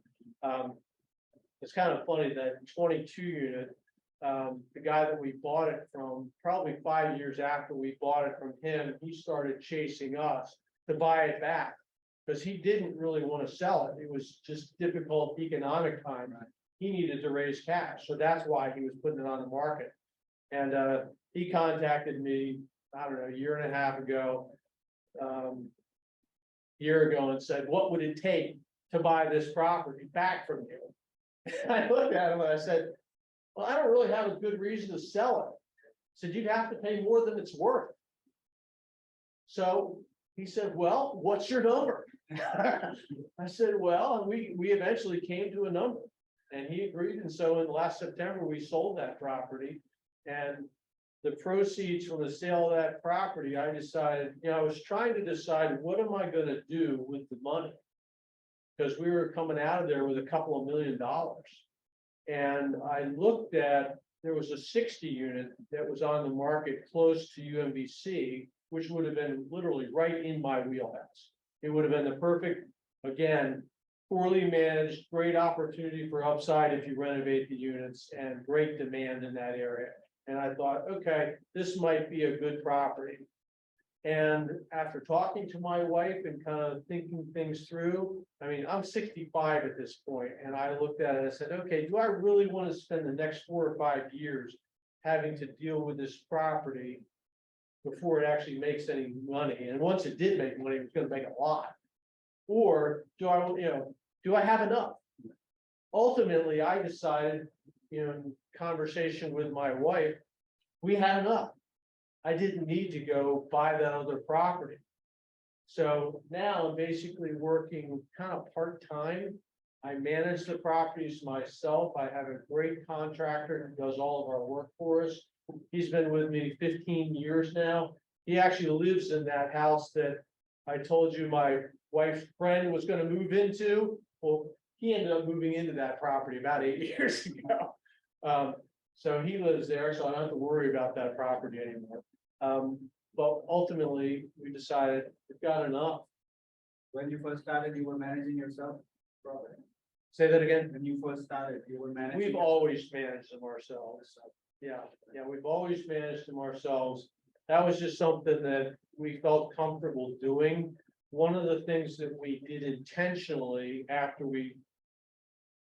It's kind of funny that 22 unit, the guy that we bought it from, probably 5 years after we bought it from him, he started chasing us to buy it back because he didn't really want to sell it. It was just difficult economic time. He needed to raise cash. So that's why he was putting it on the market. And he contacted me, I don't know, a year and a half ago, and said, what would it take to buy this property back from you? I looked at him and I said, well, I don't really have a good reason to sell it. I said, you'd have to pay more than it's worth. So he said, well, what's your number? I said, well, and we eventually came to a number and he agreed. And so in the last September, we sold that property. And the proceeds from the sale of that property, I decided, I was trying to decide, what am I gonna do with the money? Because we were coming out of there with a couple of $1 million. And I looked at, there was a 60 unit that was on the market close to UMBC, which would have been literally right in my wheelhouse. It would have been the perfect, again, poorly managed, great opportunity for upside if you renovate the units, and great demand in that area. And I thought, okay, this might be a good property. And after talking to my wife and kind of thinking things through, I mean, I'm 65 at this point, and I looked at it and I said, okay, do I really want to spend the next 4 or 5 years having to deal with this property before it actually makes any money? And once it did make money, it was going to make a lot. Or do I have enough? Ultimately, I decided, in conversation with my wife, we had enough. I didn't need to go buy that other property. So now I'm basically working kind of part-time. I manage the properties myself. I have a great contractor who does all of our work for us. He's been with me 15 years now. He actually lives in that house that I told you my wife's friend was going to move into. Well, he ended up moving into that property about 8 years ago. So he lives there, so I don't have to worry about that property anymore. But ultimately, we decided we've got enough. When you first started, you were managing yourself? Properly. Say that again. When you first started, you were managing. We've always managed them ourselves. Yeah, we've always managed them ourselves. That was just something that we felt comfortable doing. One of the things that we did intentionally after we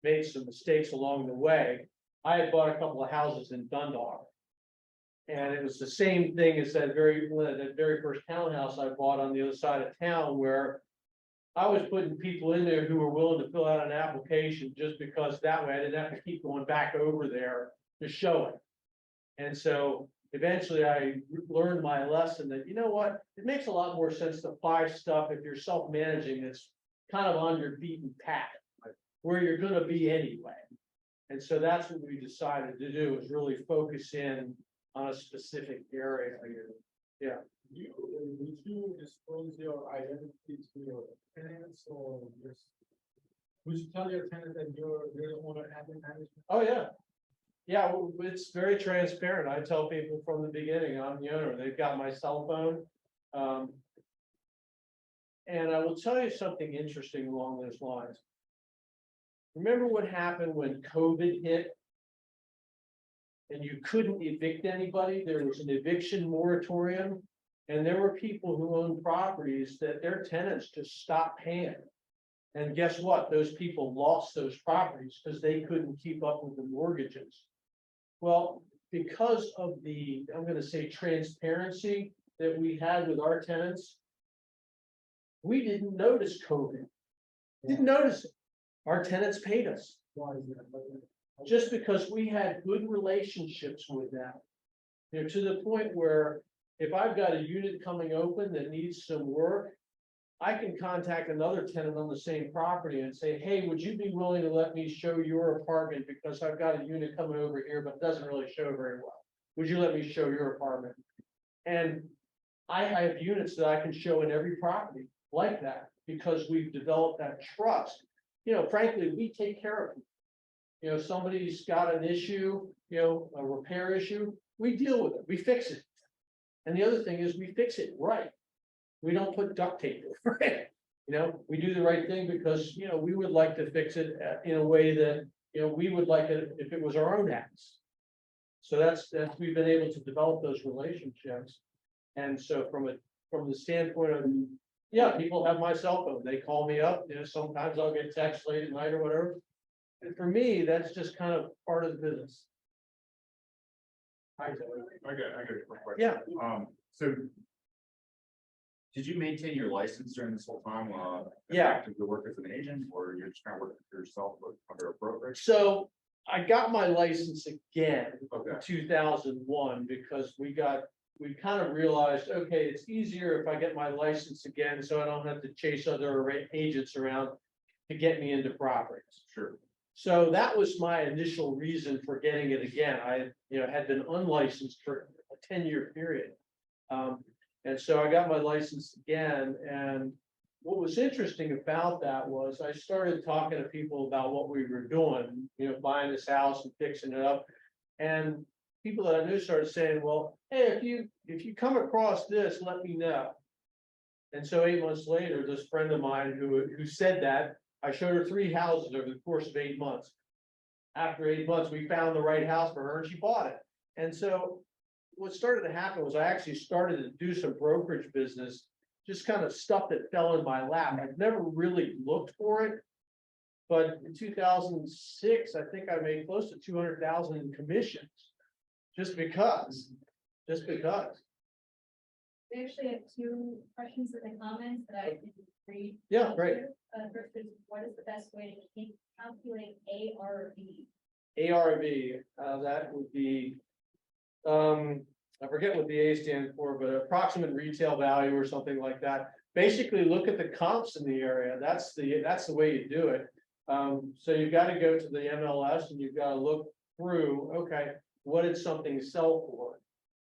made some mistakes along the way, I had bought a couple of houses in Dundalk. And it was the same thing as that very first townhouse I bought on the other side of town, where I was putting people in there who were willing to fill out an application just because that way I didn't have to keep going back over there to show it. And so eventually I learned my lesson that, you know what, it makes a lot more sense to buy stuff if you're self-managing that's kind of on your beaten path, where you're gonna be anyway. And so that's what we decided to do, is really focus in on a specific area here. Yeah. Would you disclose your identity to your tenants, or just, would you tell your tenants that you're the owner and the management? Oh, yeah. Yeah, well, it's very transparent. I tell people from the beginning, I'm the owner. They've got my cell phone. And I will tell you something interesting along those lines. Remember what happened when COVID hit? And you couldn't evict anybody? There was an eviction moratorium. And there were people who owned properties that their tenants just stopped paying. And guess what? Those people lost those properties because they couldn't keep up with the mortgages. Well, because of the, I'm going to say, transparency that we had with our tenants, we didn't notice COVID. Didn't notice it. Our tenants paid us. Why is that? Just because we had good relationships with them. To the point where if I've got a unit coming open that needs some work, I can contact another tenant on the same property and say, hey, would you be willing to let me show your apartment, because I've got a unit coming over here, but it doesn't really show very well. Would you let me show your apartment? And I have units that I can show in every property like that, because we've developed that trust. Frankly, we take care of them. Somebody's got an issue, a repair issue, we deal with it, we fix it. And the other thing is we fix it right. We don't put duct tape over it. We do the right thing because, we would like to fix it in a way that, we would like it if it was our own house. So that's we've been able to develop those relationships. And so from the standpoint of, yeah, people have my cell phone, they call me up, sometimes I'll get text late at night or whatever. And for me, that's just kind of part of the business. I got a quick question. Yeah. So did you maintain your license during this whole time? Yeah. Actively work as an agent, or you're just kind of working for yourself under a brokerage? So I got my license again Okay. in 2001 because we kind of realized, okay, it's easier if I get my license again, so I don't have to chase other agents around to get me into properties. Sure. So that was my initial reason for getting it again. I, had been unlicensed for 10-year period. And so I got my license again, and what was interesting about that was I started talking to people about what we were doing, buying this house and fixing it up. And people that I knew started saying, well, hey, if you come across this, let me know. And so 8 months later, this friend of mine who said that, I showed her 3 houses over the course of 8 months. After 8 months, we found the right house for her and she bought it. And so what started to happen was I actually started to do some brokerage business, just kind of stuff that fell in my lap. I've never really looked for it. But in 2006, I think I made close to 200,000 in commissions, just because. We actually have 2 questions in the comments that I can read. Yeah, great. First is, what is the best way to calculate ARV? ARV, that would be, I forget what the A stands for, but approximate retail value or something like that. Basically, look at the comps in the area. That's the way you do it. So you've got to go to the MLS and you've got to look through, okay, what did something sell for?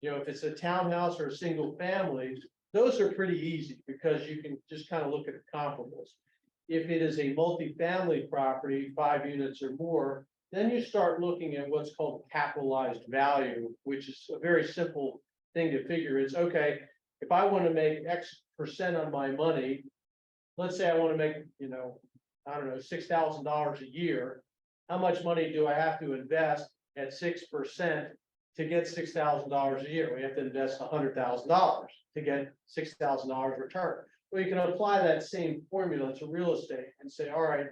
If it's a townhouse or a single family, those are pretty easy because you can just kind of look at the comparables. If it is a multifamily property, 5 units or more, then you start looking at what's called capitalized value, which is a very simple thing to figure. It's okay, if I want to make X percent on my money, let's say I want to make, I don't know, $6,000 a year. How much money do I have to invest at 6% to get $6,000 a year? We have to invest $100,000 to get $6,000 return. Well, you can apply that same formula to real estate and say, all right,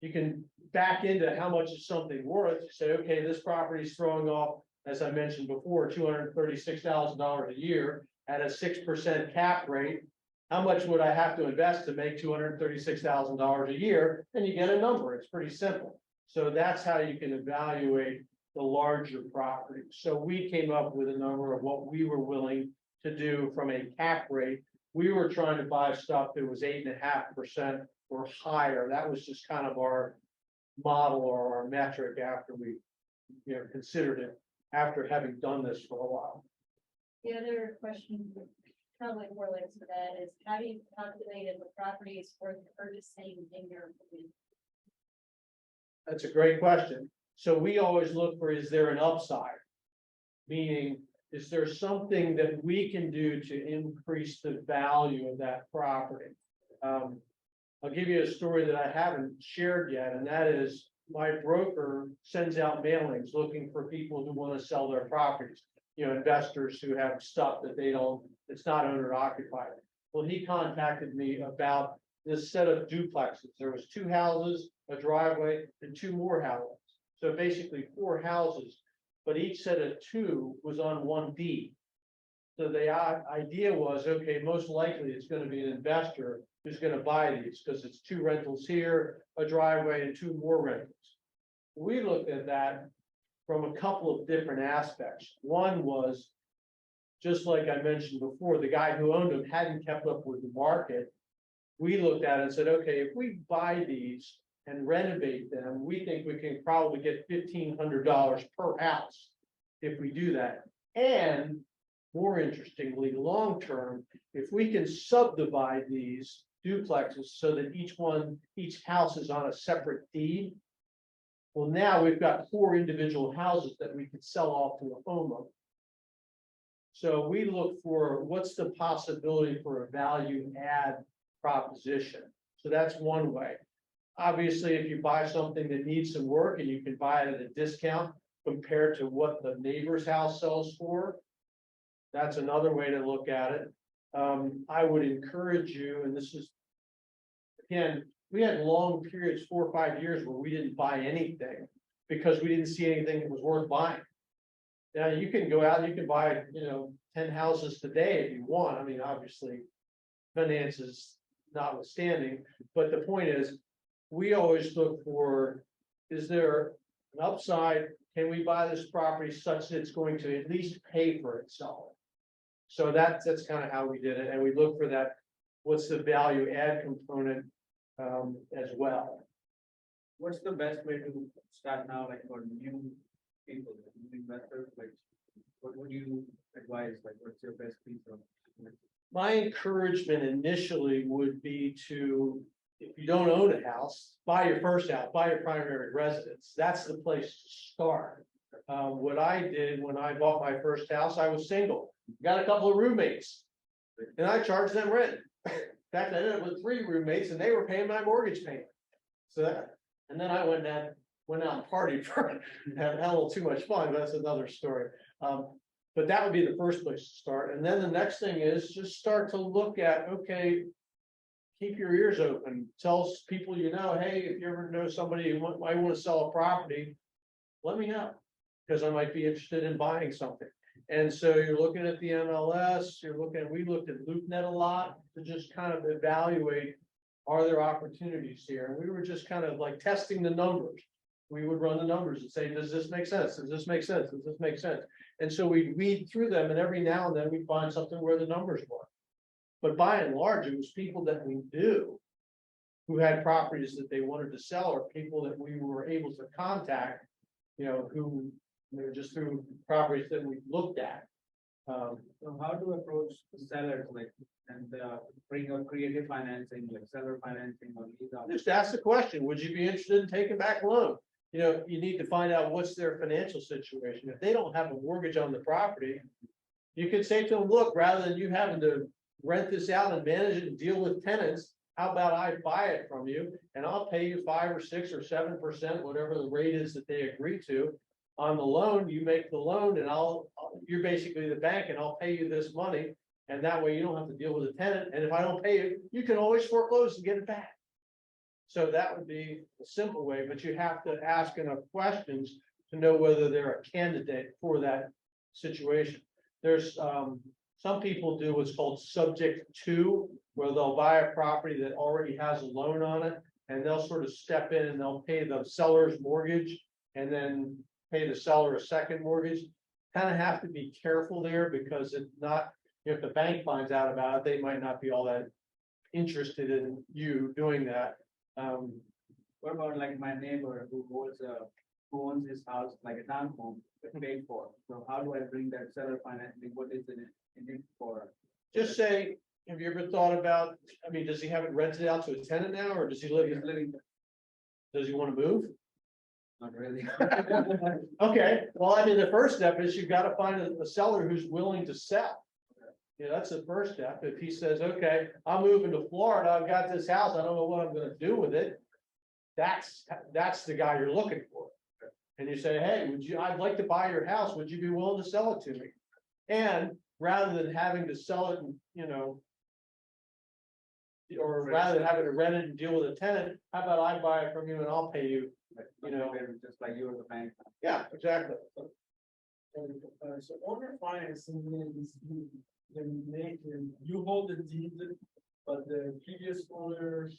you can back into how much is something worth. You say, okay, this property is throwing off, as I mentioned before, $236,000 a year at a 6% cap rate. How much would I have to invest to make $236,000 a year? And you get a number. It's pretty simple. So that's how you can evaluate the larger property. So we came up with a number of what we were willing to do from a cap rate. We were trying to buy stuff that was 8.5% or higher. That was just kind of our model or our metric after we, considered it after having done this for a while. The other question, probably correlates to that, is how do you calculate if a property is worth purchasing in your opinion? That's a great question. So we always look for, is there an upside? Meaning, is there something that we can do to increase the value of that property? I'll give you a story that I haven't shared yet, and that is my broker sends out mailings looking for people who want to sell their properties. Investors who have stuff that it's not owner occupied. Well, he contacted me about this set of duplexes. There was 2 houses, a driveway, and 2 more houses. So basically 4 houses, but each set of 2 was on one deed. So the idea was, okay, most likely it's going to be an investor who's going to buy these because it's 2 rentals here, a driveway, and 2 more rentals. We looked at that from a couple of different aspects. One was, just like I mentioned before, the guy who owned them hadn't kept up with the market. We looked at it and said, okay, if we buy these and renovate them, we think we can probably get $1,500 per house if we do that. And more interestingly, long-term, if we can subdivide these duplexes so that each house is on a separate deed, well, now we've got 4 individual houses that we could sell off to a homeowner. So we look for what's the possibility for a value add proposition. So that's one way. Obviously, if you buy something that needs some work and you can buy it at a discount compared to what the neighbor's house sells for, that's another way to look at it. I would encourage you, and this is, again, we had long periods, 4 or 5 years, where we didn't buy anything because we didn't see anything that was worth buying. Now you can go out and you can buy, 10 houses today if you want. I mean, obviously, finances notwithstanding, but the point is, we always look for, is there an upside? Can we buy this property such that it's going to at least pay for itself? So that's kind of how we did it, and we look for that. What's the value add component as well? What's the best way to start now, like for new people, new investors, like What would you advise, like, what's your best piece of? My encouragement initially would be to, if you don't own a house, buy your first house, buy your primary residence. That's the place to start. What I did when I bought my first house, I was single, got a couple of roommates. And I charged them rent. In fact, I ended up with 3 roommates and they were paying my mortgage payment. So that, and then I went out and partied for, had a little too much fun, but that's another story. But that would be the first place to start. And then the next thing is just start to look at, okay, keep your ears open. Tell people you know, hey, if you ever know somebody who might want to sell a property, let me know, because I might be interested in buying something. And so you're looking at the MLS, we looked at LoopNet a lot to just kind of evaluate, are there opportunities here? And we were just kind of like testing the numbers. We would run the numbers and say, does this make sense? Does this make sense? Does this make sense? And so we read through them, and every now and then we find something where the numbers work. But by and large, it was people that we knew who had properties that they wanted to sell, or people that we were able to contact, who, just through properties that we looked at. So how to approach the sellers, like, and bring out creative financing, like seller financing or lease out? Just ask the question, would you be interested in taking back a loan? You need to find out what's their financial situation. If they don't have a mortgage on the property, you could say to them, look, rather than you having to rent this out and manage it and deal with tenants, how about I buy it from you and I'll pay you 5 or 6 or 7%, whatever the rate is that they agree to. On the loan, you make the loan and you're basically the bank and I'll pay you this money. And that way you don't have to deal with a tenant. And if I don't pay you, you can always foreclose and get it back. So that would be a simple way, but you have to ask enough questions to know whether they're a candidate for that situation. There's some people do what's called subject to, where they'll buy a property that already has a loan on it, and they'll sort of step in and they'll pay the seller's mortgage and then pay the seller a second mortgage. Kind of have to be careful there, because it's not, if the bank finds out about it, they might not be all that interested in you doing that. What about like my neighbor who owns his house like a townhome, paid for? So how do I bring that seller financing? What is it in it for? Just say, have you ever thought about, does he have it rented out to a tenant now, or does he live, He's living, does he want to move? not really. Okay, well, the first step is you've got to find a seller who's willing to sell. That's the first step. If he says, okay, I'm moving to Florida, I've got this house, I don't know what I'm gonna do with it. That's the guy you're looking for. And you say, hey, I'd like to buy your house, would you be willing to sell it to me? And rather than having to sell it, or rather than having to rent it and deal with a tenant, how about I buy it from you and I'll pay you? Just like you or the bank. Yeah, exactly. So owner financing means you hold the deed, but the previous owner,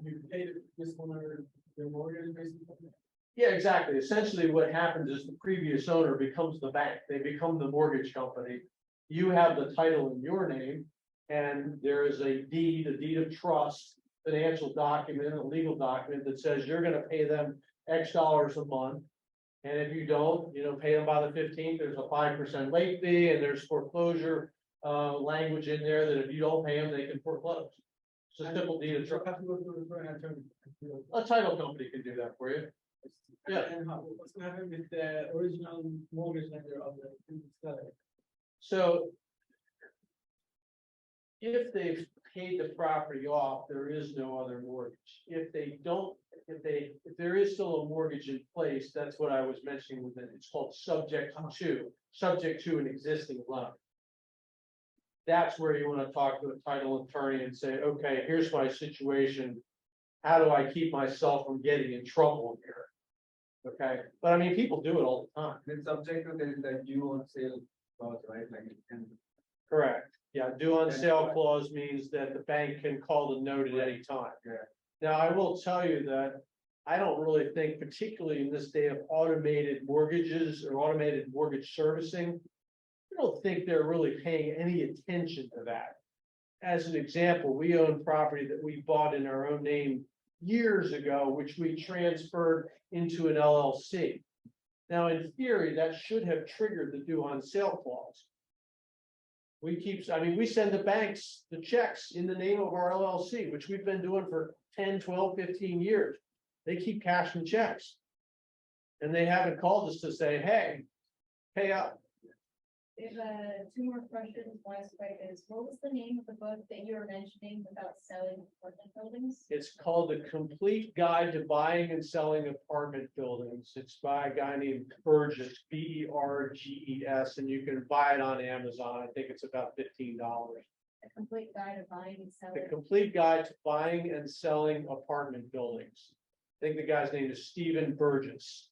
you pay the previous owner the mortgage basically. Yeah, exactly. Essentially, what happens is the previous owner becomes the bank. They become the mortgage company. You have the title in your name, and there is a deed of trust, financial document, a legal document that says you're going to pay them X dollars a month. And if you don't, pay them by the 15th, there's a 5% late fee, and there's foreclosure language in there that if you don't pay them, they can foreclose. It's a simple deed of trust. A title company can do that for you. Yeah. And what's gonna happen with the original mortgage lender of the previous seller? So if they've paid the property off, there is no other mortgage. If they don't, if there is still a mortgage in place, that's what I was mentioning with it. It's called subject to an existing loan. That's where you want to talk to a title attorney and say, okay, here's my situation. How do I keep myself from getting in trouble here? Okay, but people do it all the time. Then subject to the due on sale clause, right? Like, and Correct. Yeah, due on sale clause means that the bank can call the note at any time. Yeah. Now, I will tell you that I don't really think, particularly in this day of automated mortgages or automated mortgage servicing, I don't think they're really paying any attention to that. As an example, we own property that we bought in our own name years ago, which we transferred into an LLC. Now, in theory, that should have triggered the due on sale clause. We send the banks the checks in the name of our LLC, which we've been doing for 10, 12, 15 years. They keep cashing checks. And they haven't called us to say, hey, pay up. We have two more questions. One is quick is, what was the name of the book that you were mentioning about selling apartment buildings? It's called The Complete Guide to Buying and Selling Apartment Buildings. It's by a guy named Burgess, Berges, and you can buy it on Amazon. I think it's about $15. A complete guide of buying and The selling. Complete Guide to Buying and Selling Apartment Buildings. I think the guy's name is Stephen Burgess.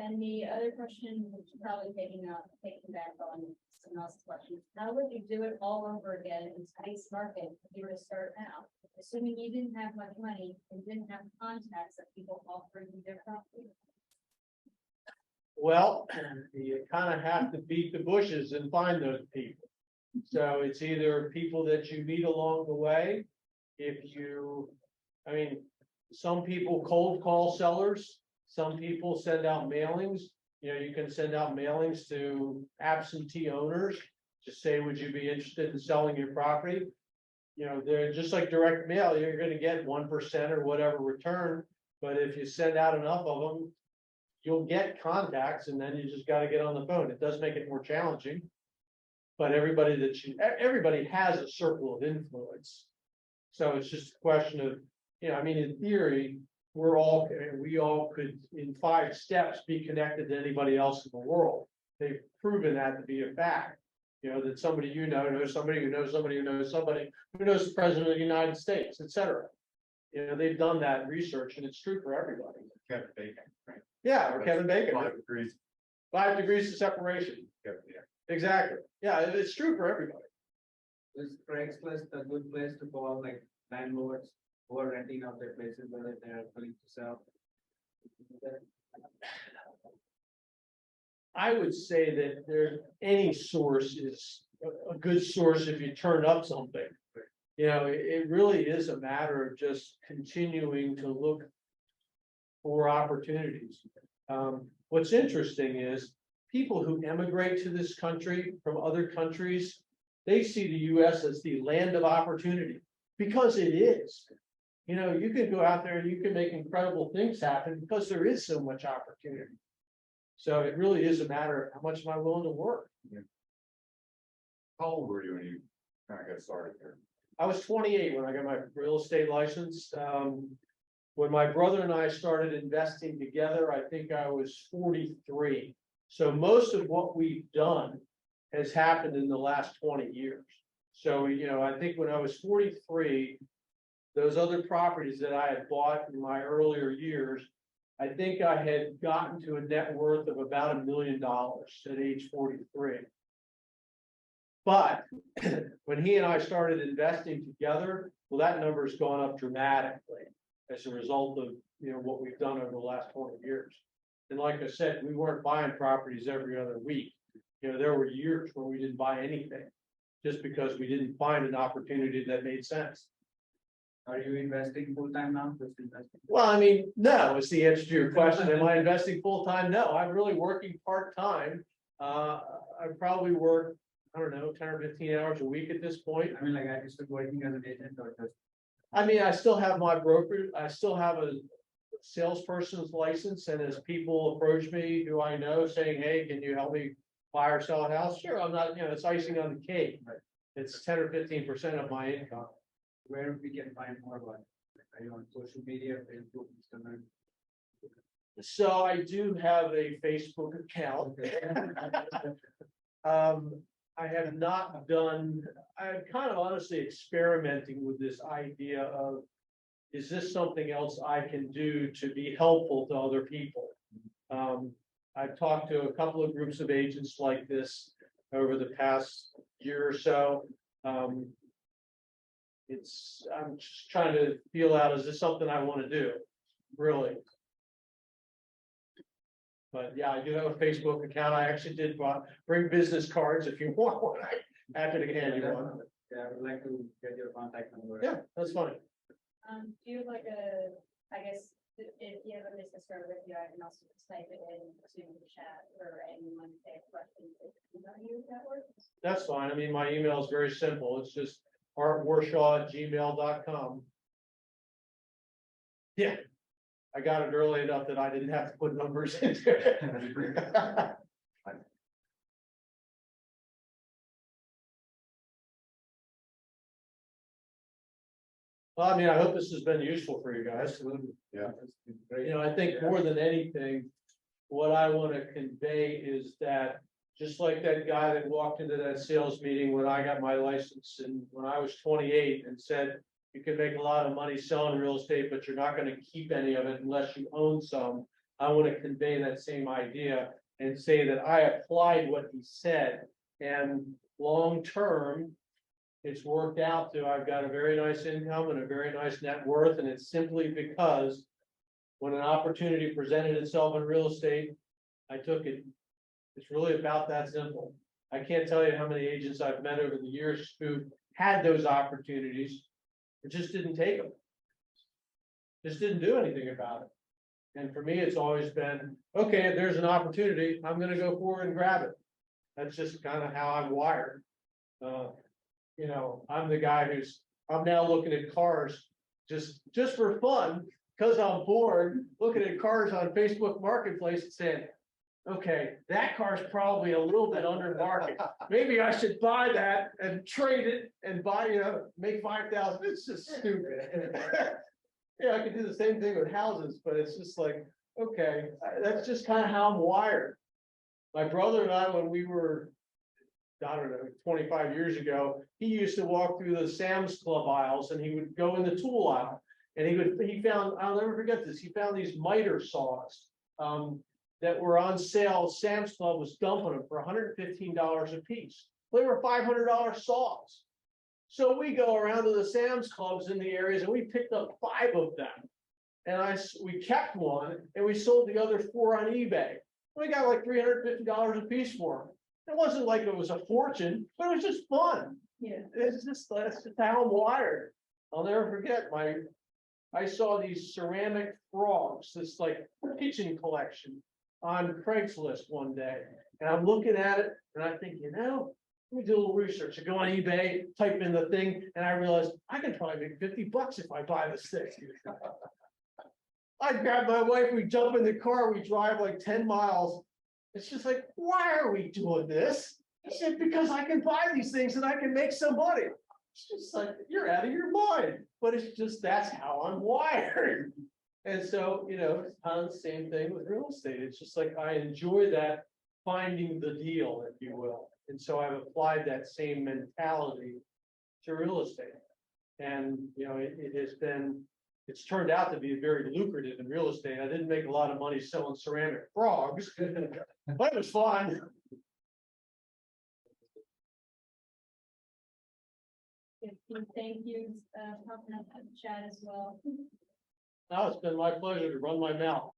And the other question, which is probably taking back on someone else's question, how would you do it all over again in today's market if you were to start now? Assuming you didn't have much money and didn't have contacts that people offered you their property. Well, you kind of have to beat the bushes and find those people. So it's either people that you meet along the way. Some people cold call sellers. Some people send out mailings. You can send out mailings to absentee owners. Just say, would you be interested in selling your property? They're just like direct mail. You're going to get 1% or whatever return. But if you send out enough of them, you'll get contacts, and then you just got to get on the phone. It does make it more challenging. But everybody has a circle of influence. So it's just a question of, in theory, we all could, in 5 steps, be connected to anybody else in the world. They've proven that to be a fact. That somebody knows somebody who knows somebody who knows somebody who knows the president of the United States, etc. They've done that research, and it's true for everybody. Kevin Bacon, right? Yeah, or Kevin Bacon. 5 degrees. 5 degrees of separation. Yeah. Exactly. Yeah, it's true for everybody. Is Craigslist a good place to call like landlords who are renting out their places, whether they're willing to sell? I would say that any source is a good source if you turn up something. It really is a matter of just continuing to look for opportunities. What's interesting is people who emigrate to this country from other countries, they see the US as the land of opportunity, because it is. You can go out there and you can make incredible things happen because there is so much opportunity. So it really is a matter of how much am I willing to work. How old were you when you kind of got started here? I was 28 when I got my real estate license. When my brother and I started investing together, I think I was 43. So most of what we've done has happened in the last 20 years. So, I think when I was 43, those other properties that I had bought in my earlier years, I think I had gotten to a net worth of about $1 million at age 43. But when he and I started investing together, well, that number's gone up dramatically as a result of, what we've done over the last 20 years. And like I said, we weren't buying properties every other week. There were years when we didn't buy anything just because we didn't find an opportunity that made sense. Are you investing full time now? Just investing? Well, no, is the answer to your question. Am I investing full time? No, I'm really working part time. I probably work, I don't know, 10 or 15 hours a week at this point. Are you still working as an agent or just? I still have my broker. I still have a salesperson's license, and as people approach me who I know saying, hey, can you help me buy or sell a house? Sure, I'm not, it's icing on the cake. Right. It's 10 or 15% of my income. Where we can find more about it? Are you on social media, Facebook, Instagram? So I do have a Facebook account. I have not done, I'm kind of honestly experimenting with this idea of, is this something else I can do to be helpful to other people? I've talked to a couple of groups of agents like this over the past year or so. I'm just trying to feel out, is this something I want to do? Really? But yeah, I do have a Facebook account. I actually did bring business cards if you want one. I'm happy to hand you one. Yeah, I would like to get your contact number. Yeah, that's fine. Do you have like If you have a business card with you, I can also just type it in to the chat for anyone if they have questions. If that works. That's fine. I mean, my email is very simple. It's just artwarshaw@gmail.com. Yeah, I got it early enough that I didn't have to put numbers into it. Well, I mean, I hope this has been useful for you guys. Yeah. You know, I think more than anything, what I want to convey is that just like that guy that walked into that sales meeting when I got my license and when I was 28 and said, you can make a lot of money selling real estate, but you're not going to keep any of it unless you own some. I want to convey that same idea and say that I applied what he said, and long term, it's worked out to, I've got a very nice income and a very nice net worth, and it's simply because when an opportunity presented itself in real estate, I took it. It's really about that simple. I can't tell you how many agents I've met over the years who had those opportunities, but just didn't take them. Just didn't do anything about it. And for me, it's always been, okay, if there's an opportunity, I'm gonna go forward and grab it. That's just kind of how I'm wired. You know, I'm the guy I'm now looking at cars just for fun, because I'm bored, looking at cars on Facebook Marketplace and saying, okay, that car's probably a little bit under market. Maybe I should buy that and trade it and buy, make 5,000. It's just stupid. Yeah, I could do the same thing with houses, but it's just like, okay, that's just kind of how I'm wired. My brother and I, when we were, I don't know, 25 years ago, he used to walk through the Sam's Club aisles and he would go in the tool aisle. And he found, I'll never forget this, he found these miter saws that were on sale. Sam's Club was dumping them for $115 a piece. They were $500 saws. So we go around to the Sam's Clubs in the areas and we picked up 5 of them. And we kept one and we sold the other 4 on eBay. We got like $350 a piece for them. It wasn't like it was a fortune, but it was just fun. Yeah. That's just how I'm wired. I'll never forget I saw these ceramic frogs, this like kitchen collection on Craigslist one day. And I'm looking at it and I think, let me do a little research. I go on eBay, type in the thing, and I realized I can probably make $50 if I buy this thing. I grab my wife, we jump in the car, we drive like 10 miles. It's just like, why are we doing this? I said, because I can buy these things and I can make some money. It's just like, you're out of your mind. But it's just, that's how I'm wired. And so, it's kind of the same thing with real estate. It's just like, I enjoy that finding the deal, if you will. And so I've applied that same mentality to real estate. And, it's turned out to be very lucrative in real estate. I didn't make a lot of money selling ceramic frogs, but it was fun. Thank you, popping up in the chat as well. Now it's been my pleasure to run my mouth.